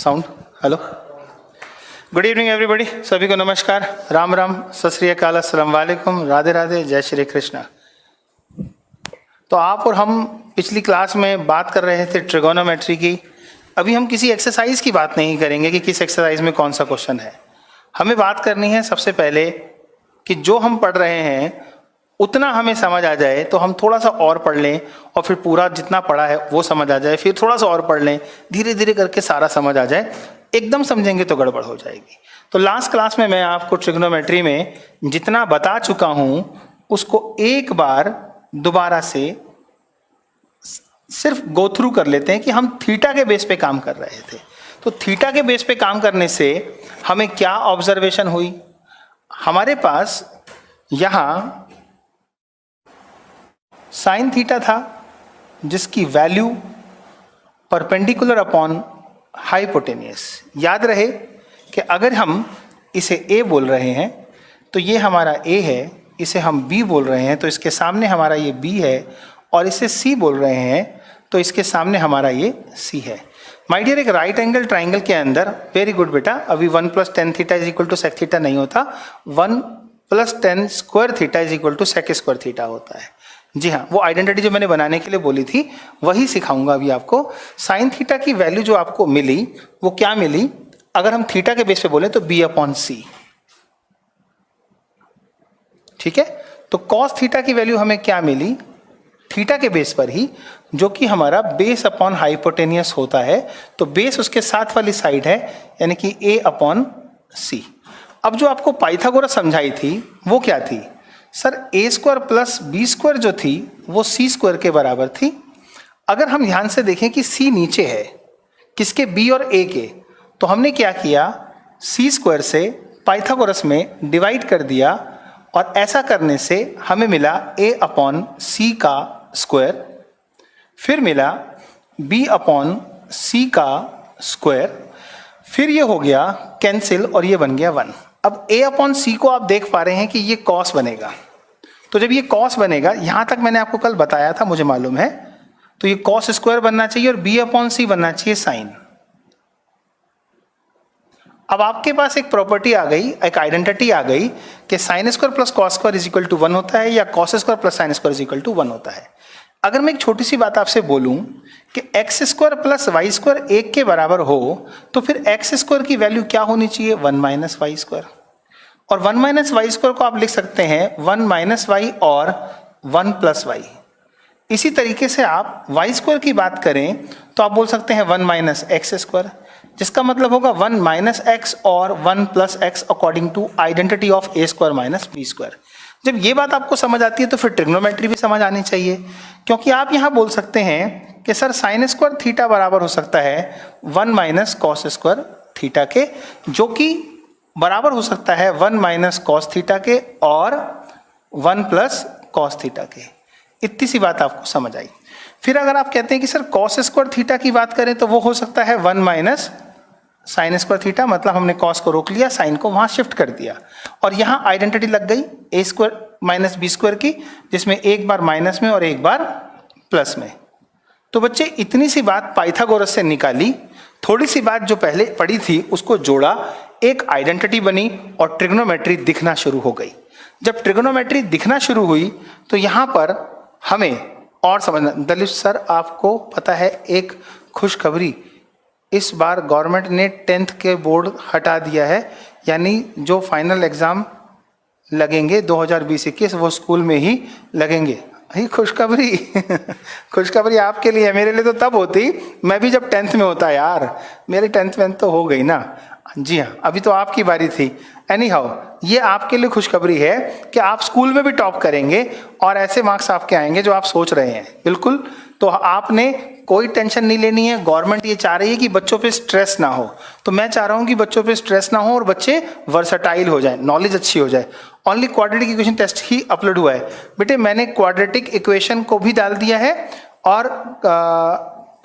Sound hello, good evening everybody, सभी को नमस्कार, राम राम, सत श्री अकाल, अस्सलाम वालेकुम, राधे राधे, जय श्री कृष्णा। तो आप और हम पिछली क्लास में बात कर रहे थे ट्रिगोनोमेट्री की। अभी हम किसी एक्सरसाइज की बात नहीं करेंगे कि किस एक्सरसाइज में कौन सा क्वेश्चन है। हमें बात करनी है सबसे पहले कि जो हम पढ़ रहे हैं उतना हमें समझ आ जाए तो हम थोड़ा सा और पढ़ लें, और फिर पूरा जितना पढ़ा है वो समझ आ जाए, फिर थोड़ा सा और पढ़ लें, धीरे धीरे करके सारा समझ आ जाए। एकदम समझेंगे तो गड़बड़ हो जाएगी। तो लास्ट क्लास में मैं आपको ट्रिग्नोमेट्री में जितना बता चुका हूं उसको एक बार दोबारा से सिर्फ गो थ्रू कर लेते हैं कि हम थीटा के बेस पे काम कर रहे थे। तो थीटा के बेस पे काम करने से हमें क्या ऑब्जर्वेशन हुई? हमारे पास यहां साइन थीटा था जिसकी वैल्यू परपेंडिकुलर अपॉन हाइपोटेनियस। याद रहे कि अगर हम इसे A बोल रहे हैं तो ये हमारा A है, इसे हम B बोल रहे हैं तो इसके सामने हमारा ये B है, और इसे C बोल रहे हैं तो इसके सामने हमारा ये C है। माय डियर, एक राइट एंगल ट्राइंगल के अंदर, वेरी गुड बेटा, अभी 1 + tan theta is equal to sec theta नहीं होता, 1 + tan square theta is equal to sec square theta होता है। जी हाँ, वो आइडेंटिटी जो मैंने बनाने के लिए बोली थी वही सिखाऊंगा अभी आपको। साइन थीटा की वैल्यू जो आपको मिली वो क्या मिली? अगर हम थीटा के बेस पे बोले तो B/C, ठीक है। तो कॉस थीटा की वैल्यू हमें क्या मिली? थीटा के बेस पर ही, जो कि हमारा बेस अपॉन हाइपोटेनियस होता है। तो बेस उसके साथ वाली साइड है, यानी कि A/C। अब जो आपको पाइथागोरस समझाई थी वो क्या थी? सर A² + B² जो थी वो C² के बराबर थी। अगर हम ध्यान से देखें कि C नीचे है, किसके? B और A के, तो हमने क्या किया? C² से पाइथागोरस में डिवाइड कर दिया, और ऐसा करने से हमें मिला A/C का स्क्वायर, फिर मिला B/C का स्क्वायर, फिर ये हो गया कैंसिल और ये बन गया 1। अब A/C को आप देख पा रहे हैं कि ये कॉस बनेगा। तो जब ये कॉस बनेगा, यहां तक मैंने आपको कल बताया था, मुझे मालूम है, तो ये कॉस स्क्वायर बनना चाहिए और B/C बनना चाहिए साइन। अब आपके पास एक प्रॉपर्टी आ गई, एक आइडेंटिटी आ गई कि sin² + cos² is equal to 1 होता है, या cos² + sin² is equal to 1 होता है। अगर मैं एक छोटी सी बात आपसे बोलूं कि x² + y² 1 के बराबर हो, तो फिर x² की वैल्यू क्या होनी चाहिए? 1 - y²। और 1 - y² को आप लिख सकते हैं 1 - y और 1 + y। इसी तरीके से आप y² की बात करें तो आप बोल सकते हैं 1 - x², जिसका मतलब होगा 1 - x और 1 + x according to identity of A² - B²। जब ये बात आपको समझ आती है तो फिर ट्रिग्नोमेट्री भी समझ आनी चाहिए, क्योंकि आप यहां बोल सकते हैं कि सर sin² थीटा बराबर हो सकता है 1 - cos² थीटा के, जो कि बराबर हो सकता है 1 - cos थीटा के और 1 + cos थीटा के। इतनी सी बात आपको समझ आई। फिर अगर आप कहते हैं कि सर cos² थीटा की बात करें तो वो हो सकता है 1 - sin² थीटा, मतलब हमने cos को रोक लिया, sin को वहां शिफ्ट कर दिया, और यहां आइडेंटिटी लग गई A² - B² की, जिसमें एक बार माइनस में और एक बार प्लस में। तो बच्चे इतनी सी बात पाइथागोरस से निकाली, थोड़ी सी बात जो पहले पढ़ी थी उसको जोड़ा, एक आइडेंटिटी बनी और ट्रिग्नोमेट्री दिखना शुरू हो गई। जब ट्रिग्नोमेट्री दिखना शुरू हुई तो यहां पर हमें और समझना। दलित सर, आपको पता है एक खुशखबरी, इस बार गवर्नमेंट ने 10th के बोर्ड हटा दिया है, यानी जो फाइनल एग्जाम लगेंगे 2020-21 वो स्कूल में ही लगेंगे। यही खुशखबरी खुशखबरी आपके लिए है, मेरे लिए तो तब होती मैं भी जब 10th में होता यार। मेरी 10th में तो हो गई ना। जी हाँ, अभी तो आपकी बारी थी। एनी हाउ, ये आपके लिए खुशखबरी है कि आप स्कूल में भी टॉप करेंगे और ऐसे मार्क्स आपके आएंगे जो आप सोच रहे हैं। बिल्कुल, तो आपने कोई टेंशन नहीं लेनी है। गवर्नमेंट ये चाह रही है कि बच्चों पे स्ट्रेस ना हो, तो मैं चाह रहा हूं कि बच्चों पे स्ट्रेस ना हो और बच्चे वर्सटाइल हो जाए, नॉलेज अच्छी हो जाए। ओनली क्वाड्रेटिक इक्वेशन टेस्ट ही अपलोड हुआ है बेटे, मैंने क्वाड्रेटिक इक्वेशन को भी डाल दिया है और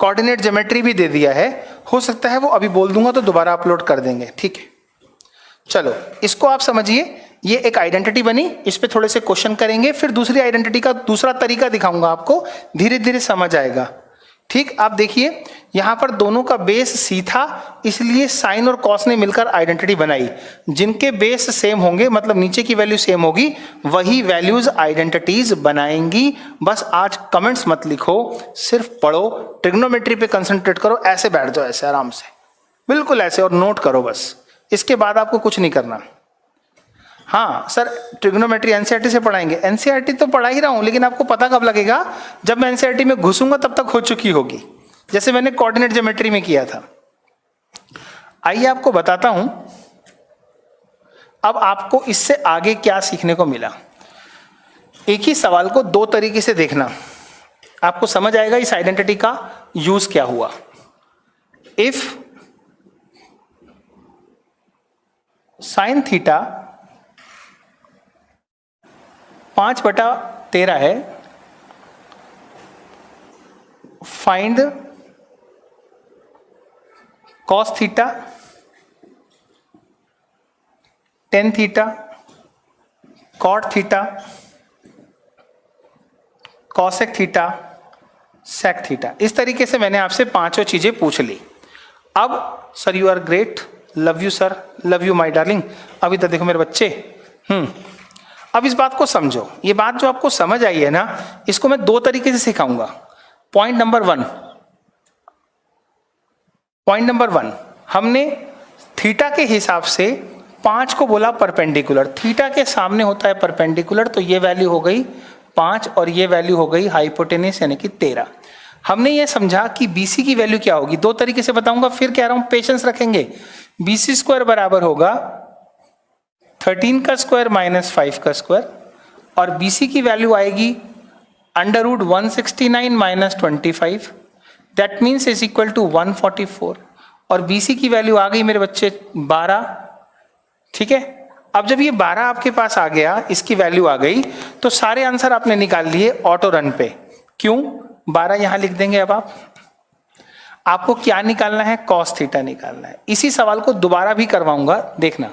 कोऑर्डिनेट ज्योमेट्री भी दे दिया है। हो सकता है वो अभी बोल दूंगा तो दोबारा अपलोड कर देंगे, ठीक है। चलो इसको आप समझिए, ये एक आइडेंटिटी बनी, इस पे थोड़े से क्वेश्चन करेंगे, फिर दूसरी आइडेंटिटी का दूसरा तरीका दिखाऊंगा आपको, धीरे धीरे समझ आएगा। ठीक, आप देखिए यहां पर दोनों का बेस सी था, इसलिए साइन और कॉस ने मिलकर आइडेंटिटी बनाई। जिनके बेस सेम होंगे, मतलब नीचे की वैल्यू सेम होगी, वही वैल्यूज आइडेंटिटीज बनाएंगी। बस आज कमेंट्स मत लिखो, सिर्फ पढ़ो, ट्रिग्नोमेट्री पे कंसंट्रेट करो, ऐसे बैठ जाओ, ऐसे आराम से, बिल्कुल ऐसे, और नोट करो बस। इसके बाद आपको कुछ नहीं करना। हाँ सर, ट्रिग्नोमेट्री एनसीईआरटी से पढ़ाएंगे, एनसीईआरटी तो पढ़ा ही रहा हूं, लेकिन आपको पता कब लगेगा, जब मैं एनसीईआरटी में घुसूंगा तब तक हो चुकी होगी, जैसे मैंने कोऑर्डिनेट ज्योमेट्री में किया था। आइए आपको बताता हूं अब आपको इससे आगे क्या सीखने को मिला। एक ही सवाल को दो तरीके से देखना, आपको समझ आएगा इस आइडेंटिटी का यूज क्या हुआ। इफ साइन थीटा 5/13 है, find cos theta, tan theta, cot theta, cosec theta, sec theta. इस तरीके से मैंने आपसे पांचों चीजें पूछ ली। अब sir you are great, love you sir, love you my darling. अभी तो देखो मेरे बच्चे, अब इस बात को समझो। ये बात जो आपको समझ आई है ना, इसको मैं दो तरीके से सिखाऊंगा। पॉइंट नंबर वन, हमने थीटा के हिसाब से 5 को बोला परपेंडिकुलर, थीटा के सामने होता है परपेंडिकुलर, तो ये वैल्यू हो गई 5 और ये वैल्यू हो गई हाइपोटेनस यानी कि 13। हमने ये समझा कि BC की वैल्यू क्या होगी, दो तरीके से बताऊंगा, फिर कह रहा हूं पेशेंस रखेंगे। BC स्क्वायर बराबर होगा 13 का स्क्वायर माइनस 5 का स्क्वायर, और BC की वैल्यू आएगी √169 minus 25, that means is equal to 144, और BC की वैल्यू आ गई मेरे बच्चे 12। ठीक है, अब जब ये 12 आपके पास आ गया, इसकी वैल्यू आ गई, तो सारे आंसर आपने निकाल लिए ऑटो रन पे। क्यों? 12 यहां लिख देंगे। अब आपको क्या निकालना है? कॉस थीटा निकालना है। इसी सवाल को दोबारा भी करवाऊंगा, देखना।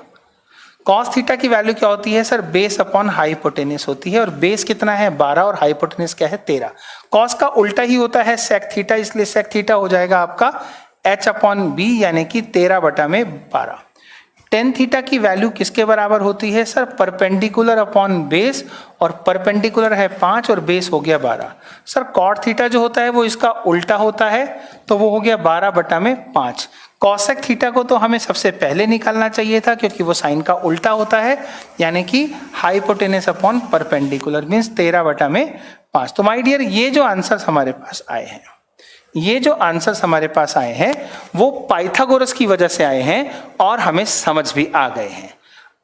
कॉस थीटा की वैल्यू क्या होती है सर? बेस अपॉन हाइपोटेनस होती है, और बेस कितना है? 12, और हाइपोटेनस क्या है? 13। कॉस का उल्टा ही होता है सेक थीटा, इसलिए सेक थीटा हो जाएगा आपका h/b यानी कि 13/12। टेन थीटा की वैल्यू किसके बराबर होती है सर? परपेंडिकुलर अपॉन बेस, और परपेंडिकुलर है 5 और बेस हो गया 12। सर कॉट थीटा जो होता है वो इसका उल्टा होता है, तो वो हो गया 12/5। कॉसेक थीटा को तो हमें सबसे पहले निकालना चाहिए था, क्योंकि वो साइन का उल्टा होता है, यानी कि हाइपोटेनस अपॉन परपेंडिकुलर मीन्स 13/5। तो माय डियर, ये जो आंसर्स हमारे पास आए हैं, ये जो आंसर्स हमारे पास आए हैं वो पाइथागोरस की वजह से आए हैं, और हमें समझ भी आ गए हैं।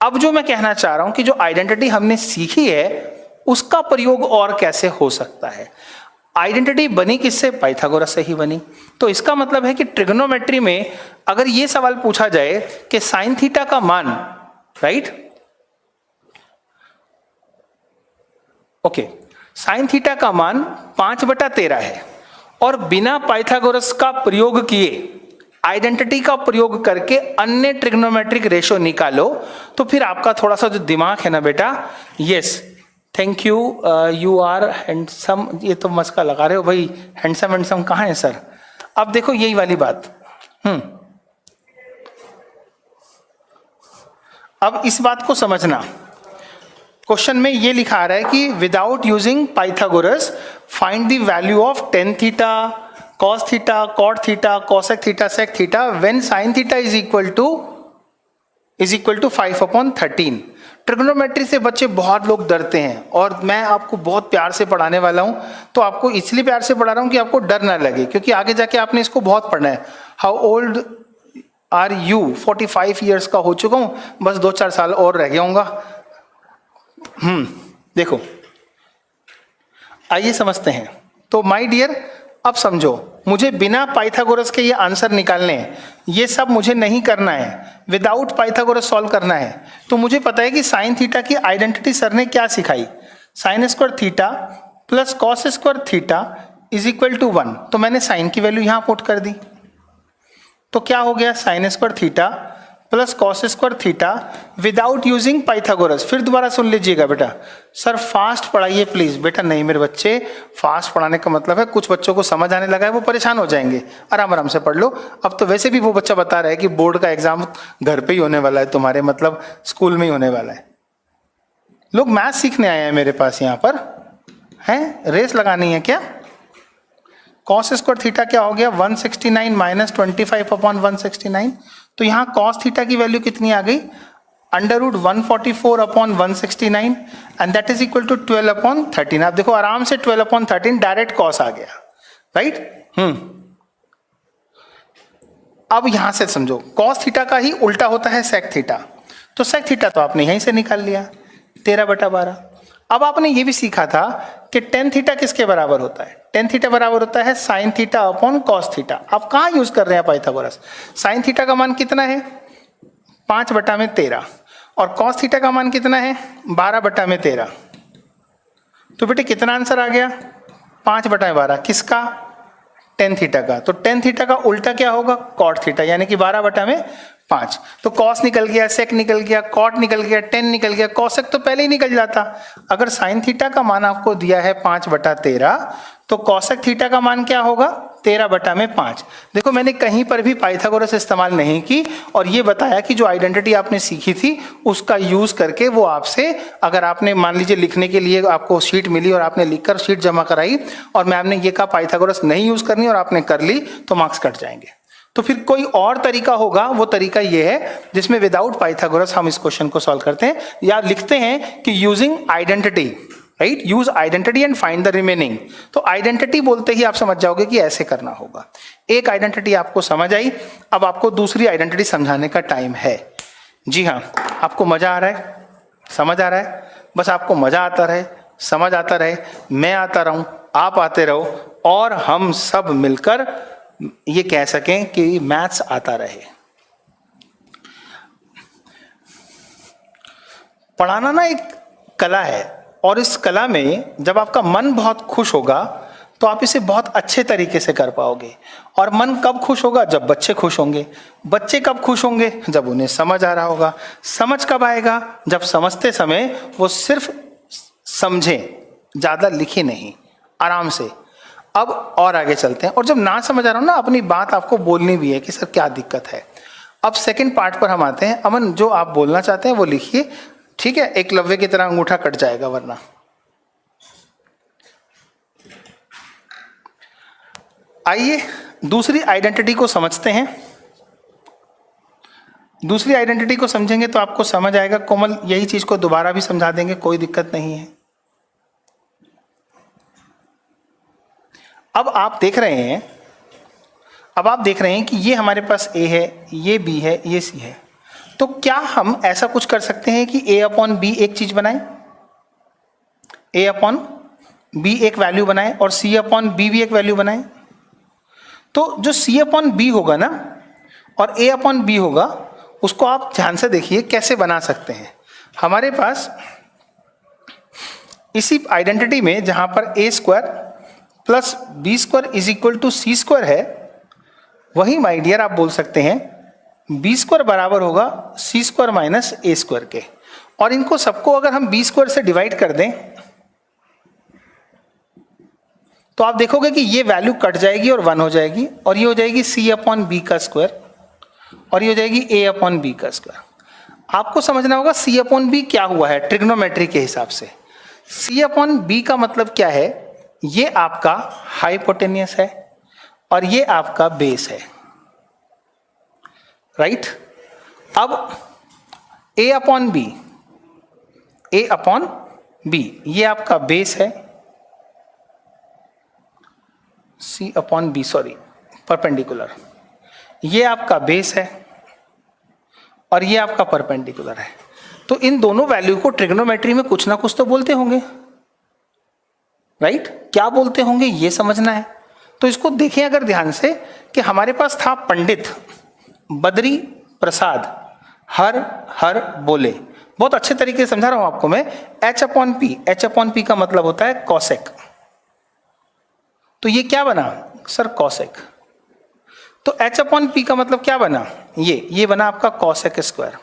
अब जो मैं कहना चाह रहा हूं कि जो आइडेंटिटी हमने सीखी है उसका प्रयोग और कैसे हो सकता है। आइडेंटिटी बनी किससे? पाइथागोरस से ही बनी। तो इसका मतलब है कि ट्रिग्नोमेट्री में अगर ये सवाल पूछा जाए कि साइन थीटा का मान, राइट, ओके, साइन थीटा का मान 5/13 है, और बिना पाइथागोरस का प्रयोग किए, आइडेंटिटी का प्रयोग करके अन्य ट्रिग्नोमेट्रिक रेशो निकालो, तो फिर आपका थोड़ा सा जो दिमाग है ना बेटा, yes, thank you, you are handsome, ये तो मस्का लगा रहे हो भाई, हैंडसम कहाँ है सर? अब देखो यही वाली बात। अब इस बात को समझना, क्वेश्चन में ये लिखा आ रहा है कि without using Pythagoras find the value of tan theta, cos theta, cot theta, cosec theta, sec theta when sine theta is equal to 5/13। Trigonometry से बच्चे बहुत लोग डरते हैं, और मैं आपको बहुत प्यार से पढ़ाने वाला हूं, तो आपको इसलिए प्यार से पढ़ा रहा हूं कि आपको डर ना लगे, क्योंकि आगे जाके आपने इसको बहुत पढ़ना है। How old are you? 45 years का हो चुका हूं, बस 2-4 साल और रह गया हूँगा। देखो, आइए समझते हैं। तो माय डियर, अब समझो, मुझे बिना पाइथागोरस के ये आंसर निकालने हैं, ये सब मुझे नहीं करना है, विदाउट पाइथागोरस सॉल्व करना है। तो मुझे पता है कि साइन थीटा की आइडेंटिटी सर ने क्या सिखाई, sine square theta plus cos square theta is equal to 1। तो मैंने साइन की वैल्यू यहां पुट कर दी, तो क्या हो गया? Sign square theta plus cos square theta without using Pythagoras. फिर दोबारा सुन लीजिएगा बेटा, सर फास्ट पढ़ाइए प्लीज। बेटा नहीं मेरे बच्चे, फास्ट पढ़ाने का मतलब है कुछ बच्चों को समझ आने लगा है वो परेशान हो जाएंगे, आराम आराम से पढ़ लो। अब तो वैसे भी वो बच्चा बता रहा है कि बोर्ड का एग्जाम घर पे ही होने वाला है तुम्हारे, मतलब स्कूल में ही होने वाला है। लोग मैथ सीखने आए हैं मेरे पास यहाँ पर, हैं रेस लगानी है क्या? कॉस स्क्वायर थीटा क्या हो गया 169 माइनस 25 अपॉन 169। तो यहाँ कॉस थीटा की वैल्यू कितनी आ गई under root 144 upon 169 and that is equal to 12 upon 13। आप देखो आराम से 12 अपॉन 13 डायरेक्ट कॉस आ गया, राइट। अब यहां से समझो कॉस थीटा का ही उल्टा होता है सेक थीटा, तो सेक थीटा तो आपने यहीं से निकाल लिया 13/12। अब आपने ये भी सीखा था कि टेन थीटा किसके बराबर होता है? टेन थीटा बराबर होता है sine theta upon cos theta. आप कहाँ यूज कर रहे हैं पाइथागोरस? साइन थीटा का मान कितना है 5/13 और कॉस थीटा का मान कितना है 12/13। तो बेटे कितना आंसर आ गया 5/12 किसका? टेन थीटा का। तो टेन थीटा का उल्टा क्या होगा कॉट थीटा, यानी कि 12/5। तो कॉस निकल गया, सेक निकल गया, कॉट निकल गया, टेन निकल गया, कॉसेक तो पहले ही निकल जाता। अगर साइन थीटा का मान आपको दिया है 5/13 तो कॉसेक थीटा का मान क्या होगा 13/5। देखो मैंने कहीं पर भी पाइथागोरस इस्तेमाल नहीं की और ये बताया कि जो आइडेंटिटी आपने सीखी थी उसका यूज करके वो आपसे, अगर आपने मान लीजिए लिखने के लिए आपको शीट मिली और आपने लिखकर शीट जमा कराई और मैम ने ये कहा पाइथागोरस नहीं यूज करनी और आपने कर ली तो मार्क्स कट जाएंगे। तो फिर कोई और तरीका होगा, वो तरीका ये है जिसमें विदाउट पाइथागोरस हम इस क्वेश्चन को सॉल्व करते हैं या लिखते हैं कि using identity, right, use identity and find the remaining. तो आइडेंटिटी बोलते ही आप समझ जाओगे कि ऐसे करना होगा। एक आइडेंटिटी आपको समझ आई, अब आपको दूसरी आइडेंटिटी समझाने का टाइम है। जी हाँ, आपको मजा आ रहा है, समझ आ रहा है, बस आपको मजा आता रहे, समझ आता रहे, मैं आता रहूं, आप आते रहो और हम सब मिलकर ये कह सकें कि मैथ्स आता रहे। पढ़ाना ना एक कला है और इस कला में जब आपका मन बहुत खुश होगा तो आप इसे बहुत अच्छे तरीके से कर पाओगे। और मन कब खुश होगा? जब बच्चे खुश होंगे। बच्चे कब खुश होंगे? जब उन्हें समझ आ रहा होगा। समझ कब आएगा? जब समझते समय वो सिर्फ समझें, ज्यादा लिखे नहीं, आराम से। अब और आगे चलते हैं, और जब ना समझ आ रहा हो ना अपनी बात आपको बोलनी भी है कि सर क्या दिक्कत है। अब सेकंड पार्ट पर हम आते हैं। अमन जो आप बोलना चाहते हैं वो लिखिए, ठीक है, एकलव्य की तरह अंगूठा कट जाएगा वरना। आइए दूसरी आइडेंटिटी को समझते हैं। दूसरी आइडेंटिटी को समझेंगे तो आपको समझ आएगा। कोमल यही चीज को दोबारा भी समझा देंगे, कोई दिक्कत नहीं है। अब आप देख रहे हैं कि ये हमारे पास ए है, ये बी है, ये सी है। तो क्या हम ऐसा कुछ कर सकते हैं कि a अपॉन बी एक चीज बनाएं, a अपॉन बी एक वैल्यू बनाएं और c अपॉन बी भी एक वैल्यू बनाएं? तो जो c अपॉन बी होगा ना और a अपॉन बी होगा, उसको आप ध्यान से देखिए कैसे बना सकते हैं। हमारे पास इसी आइडेंटिटी में जहां पर a square plus B square is equal to C square है, वही माय डियर आप बोल सकते हैं बी स्क्वायर बराबर होगा सी स्क्वायर माइनस ए स्क्वायर के। और इनको सबको अगर हम बी स्क्वायर से डिवाइड कर दें तो आप देखोगे कि ये वैल्यू कट जाएगी और 1 हो जाएगी, और ये हो जाएगी सी अपॉन बी का स्क्वायर और ये हो जाएगी ए अपॉन बी का स्क्वायर। आपको समझना होगा सी अपॉन बी क्या हुआ है ट्रिग्नोमेट्री के हिसाब से। सी अपॉन बी का मतलब क्या है? ये आपका हाइपोटेनियस है और ये आपका बेस है, राइट। अब a upon B, a upon B ये आपका बेस है, c upon B sorry perpendicular, ये आपका बेस है और ये आपका परपेंडिकुलर है। तो इन दोनों वैल्यू को ट्रिग्नोमेट्री में कुछ ना कुछ तो बोलते होंगे, राइट। क्या बोलते होंगे ये समझना है। तो इसको देखें अगर ध्यान से कि हमारे पास था पंडित बद्री प्रसाद हर हर बोले। बहुत अच्छे तरीके से समझा रहा हूं आपको मैं। h upon P, h upon P का मतलब होता है कॉसेक। तो ये क्या बना सर? कॉसेक। तो h अपॉन पी का मतलब क्या बना, ये बना आपका cosec स्क्वायर।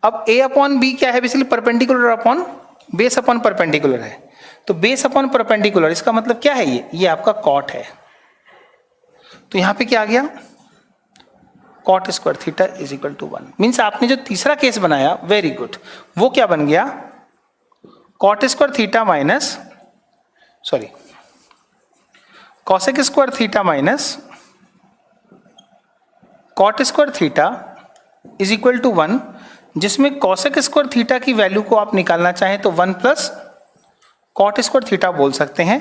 अब a अपॉन बी क्या है, basically perpendicular upon base upon perpendicular है, तो बेस अपॉन परपेंडिकुलर इसका मतलब क्या है, ये आपका कॉट है। तो यहां पे क्या आ गया, cot square theta is equal to 1। Means आपने जो तीसरा केस बनाया, वेरी गुड, वो क्या बन गया, cot square theta minus cosec square theta minus cot square theta is equal to 1, जिसमें कॉसेक स्क्वायर थीटा की वैल्यू को आप निकालना चाहें तो 1 प्लस कॉट स्क्वायर थीटा बोल सकते हैं,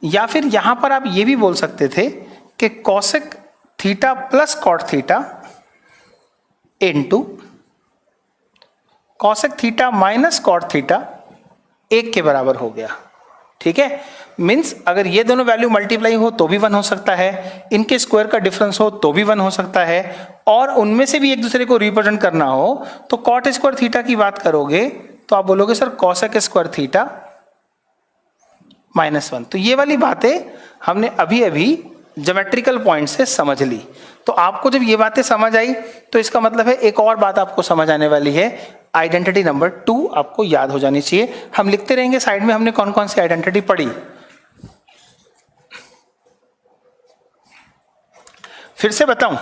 या फिर यहां पर आप ये भी बोल सकते थे कि cosec theta plus cot theta into cosec theta minus cot theta 1 के बराबर हो गया। ठीक है, मीन्स अगर ये दोनों वैल्यू मल्टीप्लाई हो तो भी 1 हो सकता है, इनके स्क्वायर का डिफरेंस हो तो भी 1 हो सकता है, और उनमें से भी एक दूसरे को रिप्रेजेंट करना हो तो कॉट स्क्वायर थीटा की बात करोगे तो आप बोलोगे सर कॉसेक स्क्वायर थीटा -1। तो ये वाली बातें हमने अभी अभी ज्योमेट्रिकल पॉइंट से समझ ली। तो आपको जब ये बातें समझ आई तो इसका मतलब है एक और बात आपको समझ आने वाली है, आइडेंटिटी नंबर 2 आपको याद हो जानी चाहिए। हम लिखते रहेंगे साइड में हमने कौन कौन सी आइडेंटिटी पढ़ी। फिर से बताऊं,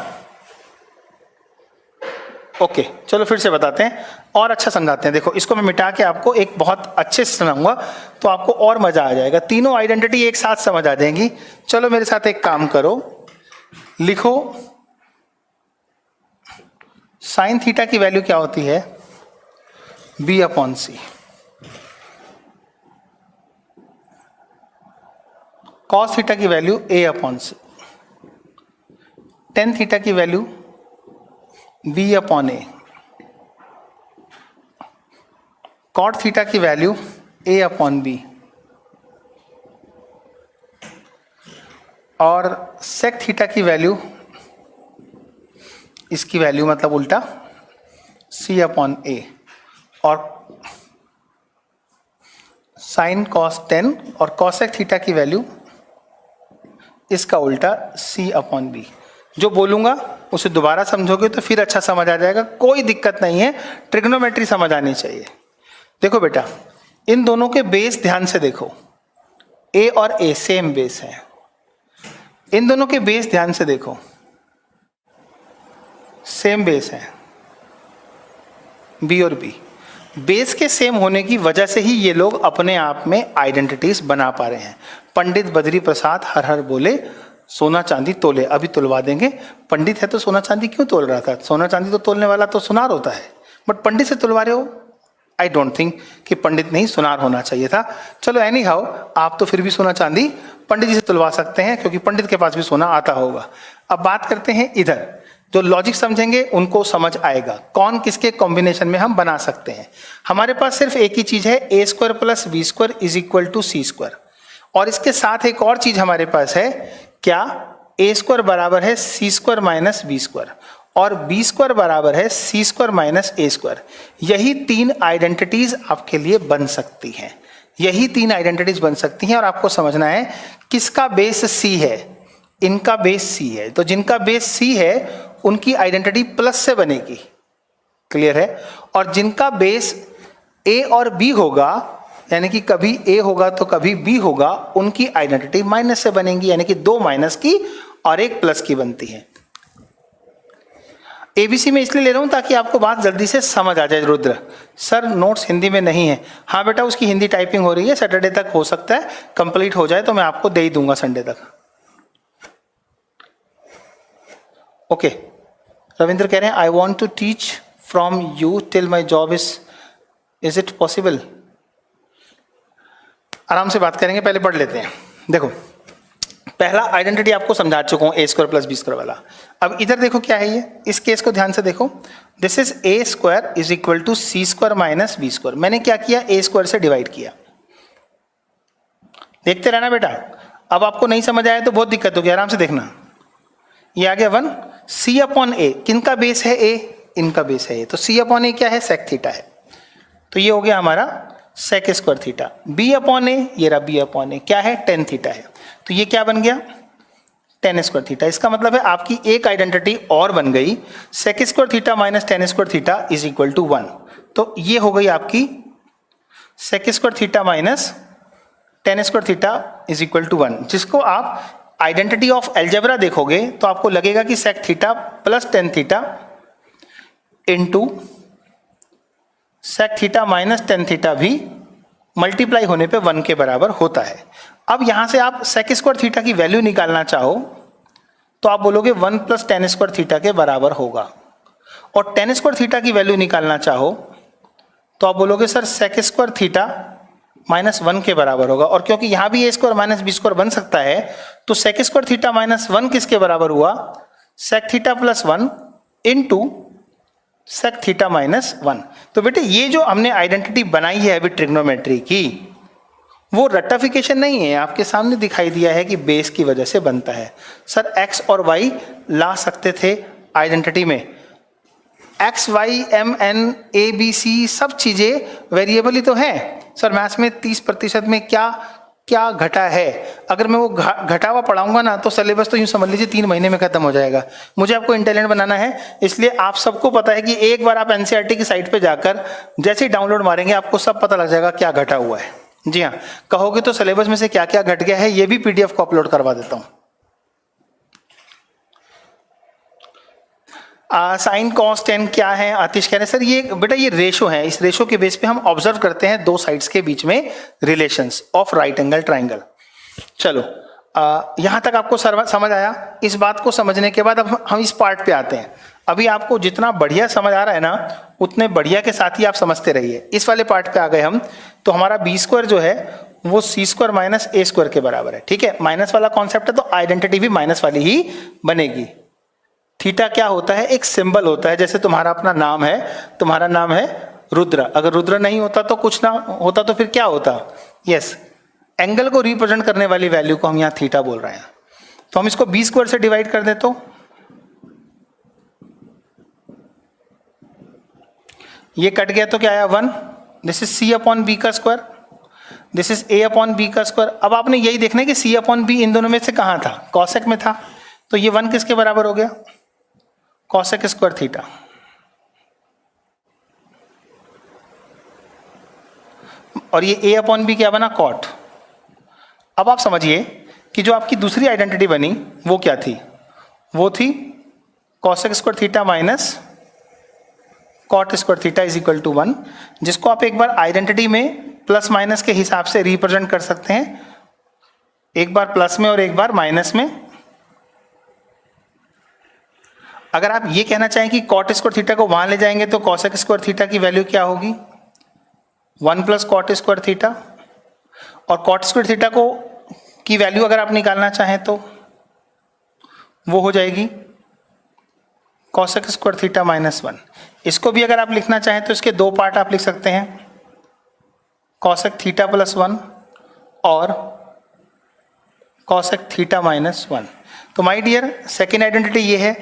ओके चलो फिर से बताते हैं और अच्छा समझाते हैं। देखो इसको मैं मिटा के आपको एक बहुत अच्छे से समझाऊंगा तो आपको और मजा आ जाएगा, तीनों आइडेंटिटी एक साथ समझ आ जाएंगी। चलो मेरे साथ एक काम करो, लिखो साइन थीटा की वैल्यू क्या होती है, b upon C. Cos theta की value a upon C. Tan theta की value b upon A. Cot theta की वैल्यू a अपॉन बी। और सेक थीटा की वैल्यू, इसकी वैल्यू मतलब उल्टा c अपॉन ए। और साइन कॉस 10 और कॉसेक थीटा की वैल्यू इसका उल्टा c अपॉन बी। जो बोलूंगा उसे दोबारा समझोगे तो फिर अच्छा समझ आ जाएगा, कोई दिक्कत नहीं है, ट्रिग्नोमेट्री समझ आनी चाहिए। देखो बेटा इन दोनों के बेस ध्यान से देखो, a और a सेम बेस है। इन दोनों के बेस ध्यान से देखो, सेम बेस है, b और b। बेस के सेम होने की वजह से ही ये लोग अपने आप में आइडेंटिटीज बना पा रहे हैं। पंडित बद्री प्रसाद हर हर बोले सोना चांदी तोले, अभी तुलवा देंगे। पंडित है तो सोना चांदी क्यों तोल रहा था, सोना चांदी तो तोलने वाला तो सुनार होता है, बट पंडित से तुलवा रहे हो। आई डोंट थिंक कि पंडित नहीं सुनार होना चाहिए था। चलो एनी हाउ आप तो फिर भी सोना चांदी पंडित जी से तुलवा सकते हैं क्योंकि पंडित के पास भी सोना आता होगा। अब बात करते हैं इधर, जो लॉजिक समझेंगे उनको समझ आएगा कौन किसके कॉम्बिनेशन में हम बना सकते हैं। हमारे पास सिर्फ एक ही चीज है, a square plus B square is equal to C square. और इसके साथ एक और चीज हमारे पास है, क्या, ए स्क्वायर बराबर है सी स्क्वायर माइनस बी स्क्वायर और बी स्क्वायर बराबर है सी स्क्वायर माइनस ए स्क्वायर। यही तीन आइडेंटिटीज आपके लिए बन सकती हैं, यही तीन आइडेंटिटीज बन सकती हैं। और आपको समझना है किसका बेस सी है, इनका बेस सी है, तो जिनका बेस सी है उनकी आइडेंटिटी प्लस से बनेगी, क्लियर है। और जिनका बेस ए और बी होगा, यानी कि कभी ए होगा तो कभी बी होगा, उनकी आइडेंटिटी माइनस से बनेगी, यानी कि दो माइनस की और एक प्लस की बनती है। एबीसी में इसलिए ले रहा हूं ताकि आपको बात जल्दी से समझ आ जाए। रुद्र सर नोट्स हिंदी में नहीं है, हाँ बेटा उसकी हिंदी टाइपिंग हो रही है, सैटरडे तक हो सकता है कंप्लीट हो जाए तो मैं आपको दे ही दूंगा संडे तक। ओके रविंद्र कह रहे हैं I want to teach from you till my job is it possible. आराम से बात करेंगे, पहले पढ़ लेते हैं। देखो पहला आइडेंटिटी आपको समझा चुका हूं, ए स्क्वायर प्लस बी स्क्वायर वाला। अब इधर देखो क्या है ये, इस केस को ध्यान से देखो, this is A square is equal to C square minus B square. मैंने क्या किया, ए स्क्वायर से डिवाइड किया। देखते रहना बेटा, अब आपको नहीं समझ आया तो बहुत दिक्कत होगी, आराम से देखना। ये आ गया 1, सी अपॉन ए, किनका बेस है ए, इनका बेस है ए, तो सी अपॉन ए क्या है, सेक थीटा है, तो ये हो गया हमारा sec square theta. B upon a, ये रहा बी अपॉन ए क्या है, टेन थीटा है, तो ये क्या बन गया टेन स्क्वायर थीटा। इसका मतलब है आपकी एक आइडेंटिटी और बन गई, sec square theta minus tan square theta is equal to 1। तो ये हो गई आपकी sec square theta minus tan square theta is equal to 1, जिसको आप आइडेंटिटी ऑफ एल्जेब्रा देखोगे तो आपको लगेगा कि sec theta plus tan theta into sec theta minus tan theta भी मल्टीप्लाई होने पे 1 के बराबर होता है। अब यहां से आप सेक स्क्वायर थीटा की वैल्यू निकालना चाहो तो आप बोलोगे 1 प्लस टेन स्क्वायर थीटा के बराबर होगा, और टेन स्क्वायर थीटा की वैल्यू निकालना चाहो तो आप बोलोगे sir sec square theta minus 1 के बराबर होगा। और क्योंकि यहां भी A square minus B square बन सकता है तो सेक स्क्वायर थीटा माइनस 1 किसके बराबर हुआ, sec theta plus 1 into sec theta minus 1। तो बेटे ये जो हमने आइडेंटिटी बनाई है अभी ट्रिग्नोमेट्री की, वो रट्टाफिकेशन नहीं है, आपके सामने दिखाई दिया है कि बेस की वजह से बनता है। सर एक्स और वाई ला सकते थे आइडेंटिटी में, X Y M N A B C सब चीजें वेरिएबल ही तो हैं। सर मैथ्स में 30% में क्या क्या घटा है, अगर मैं वो घटा हुआ पढ़ाऊंगा ना तो सिलेबस तो यूं समझ लीजिए 3 महीने में खत्म हो जाएगा। मुझे आपको इंटेलिजेंट बनाना है, इसलिए आप सबको पता है कि एक बार आप एनसीईआरटी की साइट पे जाकर जैसे ही डाउनलोड मारेंगे आपको सब पता लग जाएगा क्या घटा हुआ है। जी हाँ, कहोगे तो सिलेबस में से क्या क्या घट गया है ये भी पीडीएफ को अपलोड करवा देता हूं। साइन कॉस टेन क्या है, आतिश कह रहे हैं सर ये बेटा ये रेशो है, इस रेशो के बेस पे हम ऑब्जर्व करते हैं दो साइड्स के बीच में relations of right angle triangle. चलो यहां तक आपको समझ आया। इस बात को समझने के बाद अब हम इस पार्ट पे आते हैं। अभी आपको जितना बढ़िया समझ आ रहा है ना उतने बढ़िया के साथ ही आप समझते रहिए। इस वाले पार्ट पे आ गए हम, तो हमारा बी स्क्वायर जो है वो सी स्क्वायर माइनस ए स्क्वायर के बराबर है। ठीक है, माइनस वाला कॉन्सेप्ट है तो आइडेंटिटी भी माइनस वाली ही बनेगी। थीटा क्या होता है, एक सिंबल होता है, जैसे तुम्हारा अपना नाम है, तुम्हारा नाम है रुद्र, अगर रुद्र नहीं होता तो कुछ ना होता तो फिर क्या होता, यस एंगल को रिप्रेजेंट करने वाली वैल्यू को हम यहाँ थीटा बोल रहे हैं। तो हम इसको बी स्क्वायर से डिवाइड कर दे तो ये कट गया तो क्या आया 1, this is c upon b का square, this is a upon b का स्क्वायर। अब आपने यही देखना है कि सी अपॉन बी इन दोनों में से कहां था, कॉसेक में था, तो ये 1 किसके बराबर हो गया, कॉसेक स्क्वायर थीटा। और ये a अपॉन बी क्या बना, कॉट। अब आप समझिए कि जो आपकी दूसरी आइडेंटिटी बनी वो क्या थी, वो थी cosec square theta minus cot square theta is equal to 1, जिसको आप एक बार आइडेंटिटी में प्लस माइनस के हिसाब से रिप्रेजेंट कर सकते हैं, एक बार प्लस में और एक बार माइनस में। अगर आप ये कहना चाहें कि कॉट स्क्वायर थीटा को वहां ले जाएंगे तो कॉसेक स्क्वायर थीटा की वैल्यू क्या होगी, 1 प्लस कॉट स्क्वायर थीटा, और कॉट स्क्वायर थीटा को की वैल्यू अगर आप निकालना चाहें तो वो हो जाएगी कॉसेक स्क्वायर थीटा माइनस 1। इसको भी अगर आप लिखना चाहें तो इसके दो पार्ट आप लिख सकते हैं, कॉसेक थीटा प्लस 1 और कॉसेक थीटा माइनस 1। तो माय डियर सेकेंड आइडेंटिटी ये है,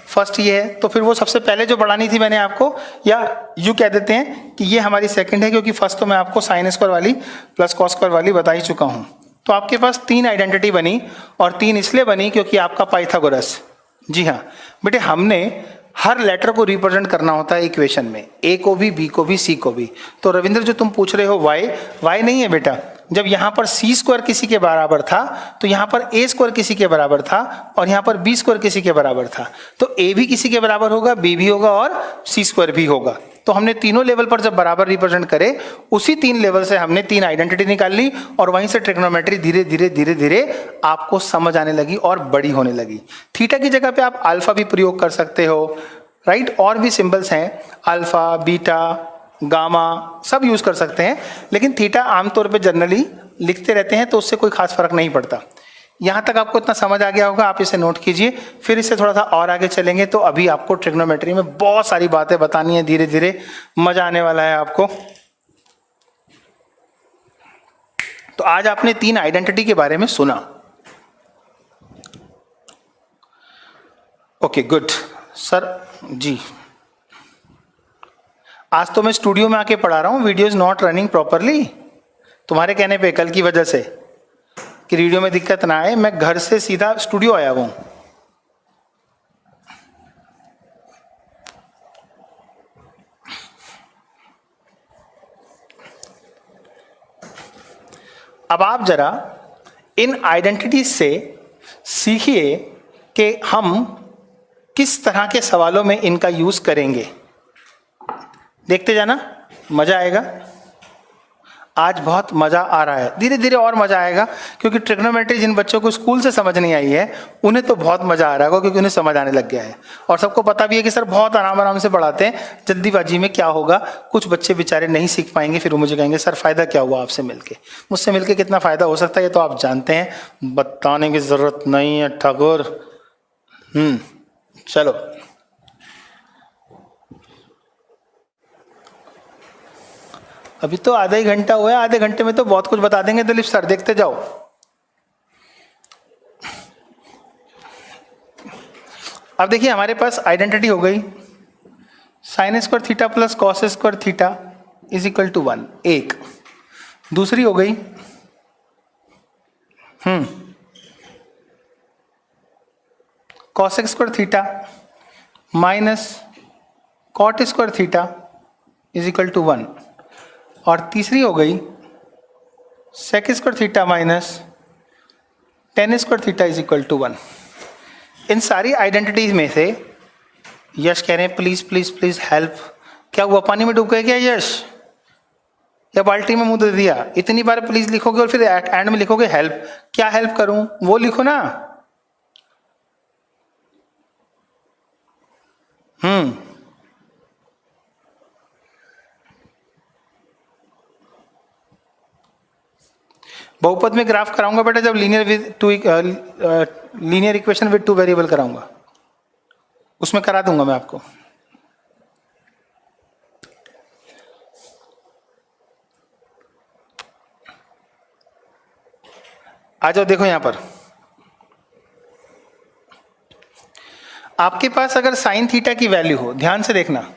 फर्स्ट ये है, तो फिर वो सबसे पहले जो बढ़ानी थी मैंने आपको, या यूँ कह देते हैं कि ये हमारी सेकंड है, क्योंकि फर्स्ट तो मैं आपको साइन स्क्वायर वाली प्लस कॉस स्क्वायर वाली बता ही चुका हूँ। तो आपके पास 3 आइडेंटिटी बनी, और 3 इसलिए बनी क्योंकि आपका पाइथागोरस। जी हाँ बेटे, हमने हर लेटर को रिप्रेजेंट करना होता है इक्वेशन में, ए को भी, बी को भी, सी को भी। तो रविंद्र जो तुम पूछ रहे हो वाई नहीं है बेटा, जब यहाँ पर सी स्क्वायर किसी के बराबर था तो यहाँ पर ए स्क्वायर किसी के बराबर था, और यहाँ पर बी स्क्वायर किसी के बराबर था, तो ए भी किसी के बराबर होगा, बी भी होगा और सी स्क्वायर भी होगा। तो हमने तीनों लेवल पर जब बराबर रिप्रेजेंट करे, उसी 3 लेवल से हमने 3 आइडेंटिटी निकाल ली, और वहीं से ट्रिग्नोमेट्री धीरे धीरे धीरे धीरे आपको समझ आने लगी और बड़ी होने लगी। थीटा की जगह पे आप अल्फा भी प्रयोग कर सकते हो, राइट, और भी सिंबल्स हैं, अल्फा, बीटा, गामा सब यूज कर सकते हैं, लेकिन थीटा आमतौर पे जनरली लिखते रहते हैं तो उससे कोई खास फर्क नहीं पड़ता। यहां तक आपको इतना समझ आ गया होगा, आप इसे नोट कीजिए, फिर इससे थोड़ा सा और आगे चलेंगे तो अभी आपको ट्रिग्नोमेट्री में बहुत सारी बातें बतानी है, धीरे धीरे मजा आने वाला है आपको। तो आज आपने 3 आइडेंटिटी के बारे में सुना। ओके गुड सर जी, आज तो मैं स्टूडियो में आके पढ़ा रहा हूँ, video is not running properly, तुम्हारे कहने पे, कल की वजह से। कि वीडियो में दिक्कत ना आए, मैं घर से सीधा स्टूडियो आया हूँ। अब आप जरा इन आइडेंटिटीज से सीखिए कि हम किस तरह के सवालों में इनका यूज करेंगे। देखते जाना, मजा आएगा। आज बहुत मजा आ रहा है, धीरे धीरे और मजा आएगा, क्योंकि ट्रिग्नोमेट्री जिन बच्चों को स्कूल से समझ नहीं आई है उन्हें तो बहुत मजा आ रहा होगा, क्योंकि उन्हें समझ आने लग गया है। और सबको पता भी है कि सर बहुत आराम आराम से पढ़ाते हैं, जल्दीबाजी में क्या होगा, कुछ बच्चे बेचारे नहीं सीख पाएंगे, फिर वो मुझे कहेंगे सर फायदा क्या हुआ आपसे मिलके। मुझसे मिलके कितना फायदा हो सकता है ये तो आप जानते हैं, बताने की जरूरत नहीं है ठाकुर। चलो अभी तो आधा ही घंटा हुआ है, आधे घंटे में तो बहुत कुछ बता देंगे दिलीप सर, देखते जाओ। अब देखिए हमारे पास आइडेंटिटी हो गई, sine square theta plus cos square theta is equal to 1, एक। दूसरी हो गई cos square theta minus cot square theta is equal to 1। और तीसरी हो गई sec square theta minus tan square theta is equal to 1। इन सारी आइडेंटिटीज में से यश कह रहे हैं प्लीज प्लीज प्लीज हेल्प। क्या हुआ, पानी में डूब गए क्या यश, या बाल्टी में मुंह दे दिया? इतनी बार प्लीज लिखोगे और फिर एंड में लिखोगे हेल्प। क्या हेल्प करूं, वो लिखो ना। बहुपद में ग्राफ कराऊंगा बेटा जब linear equation with two variable कराऊंगा, उसमें करा दूंगा मैं आपको। आ जाओ, देखो यहां पर आपके पास अगर साइन थीटा की वैल्यू हो, ध्यान से देखना,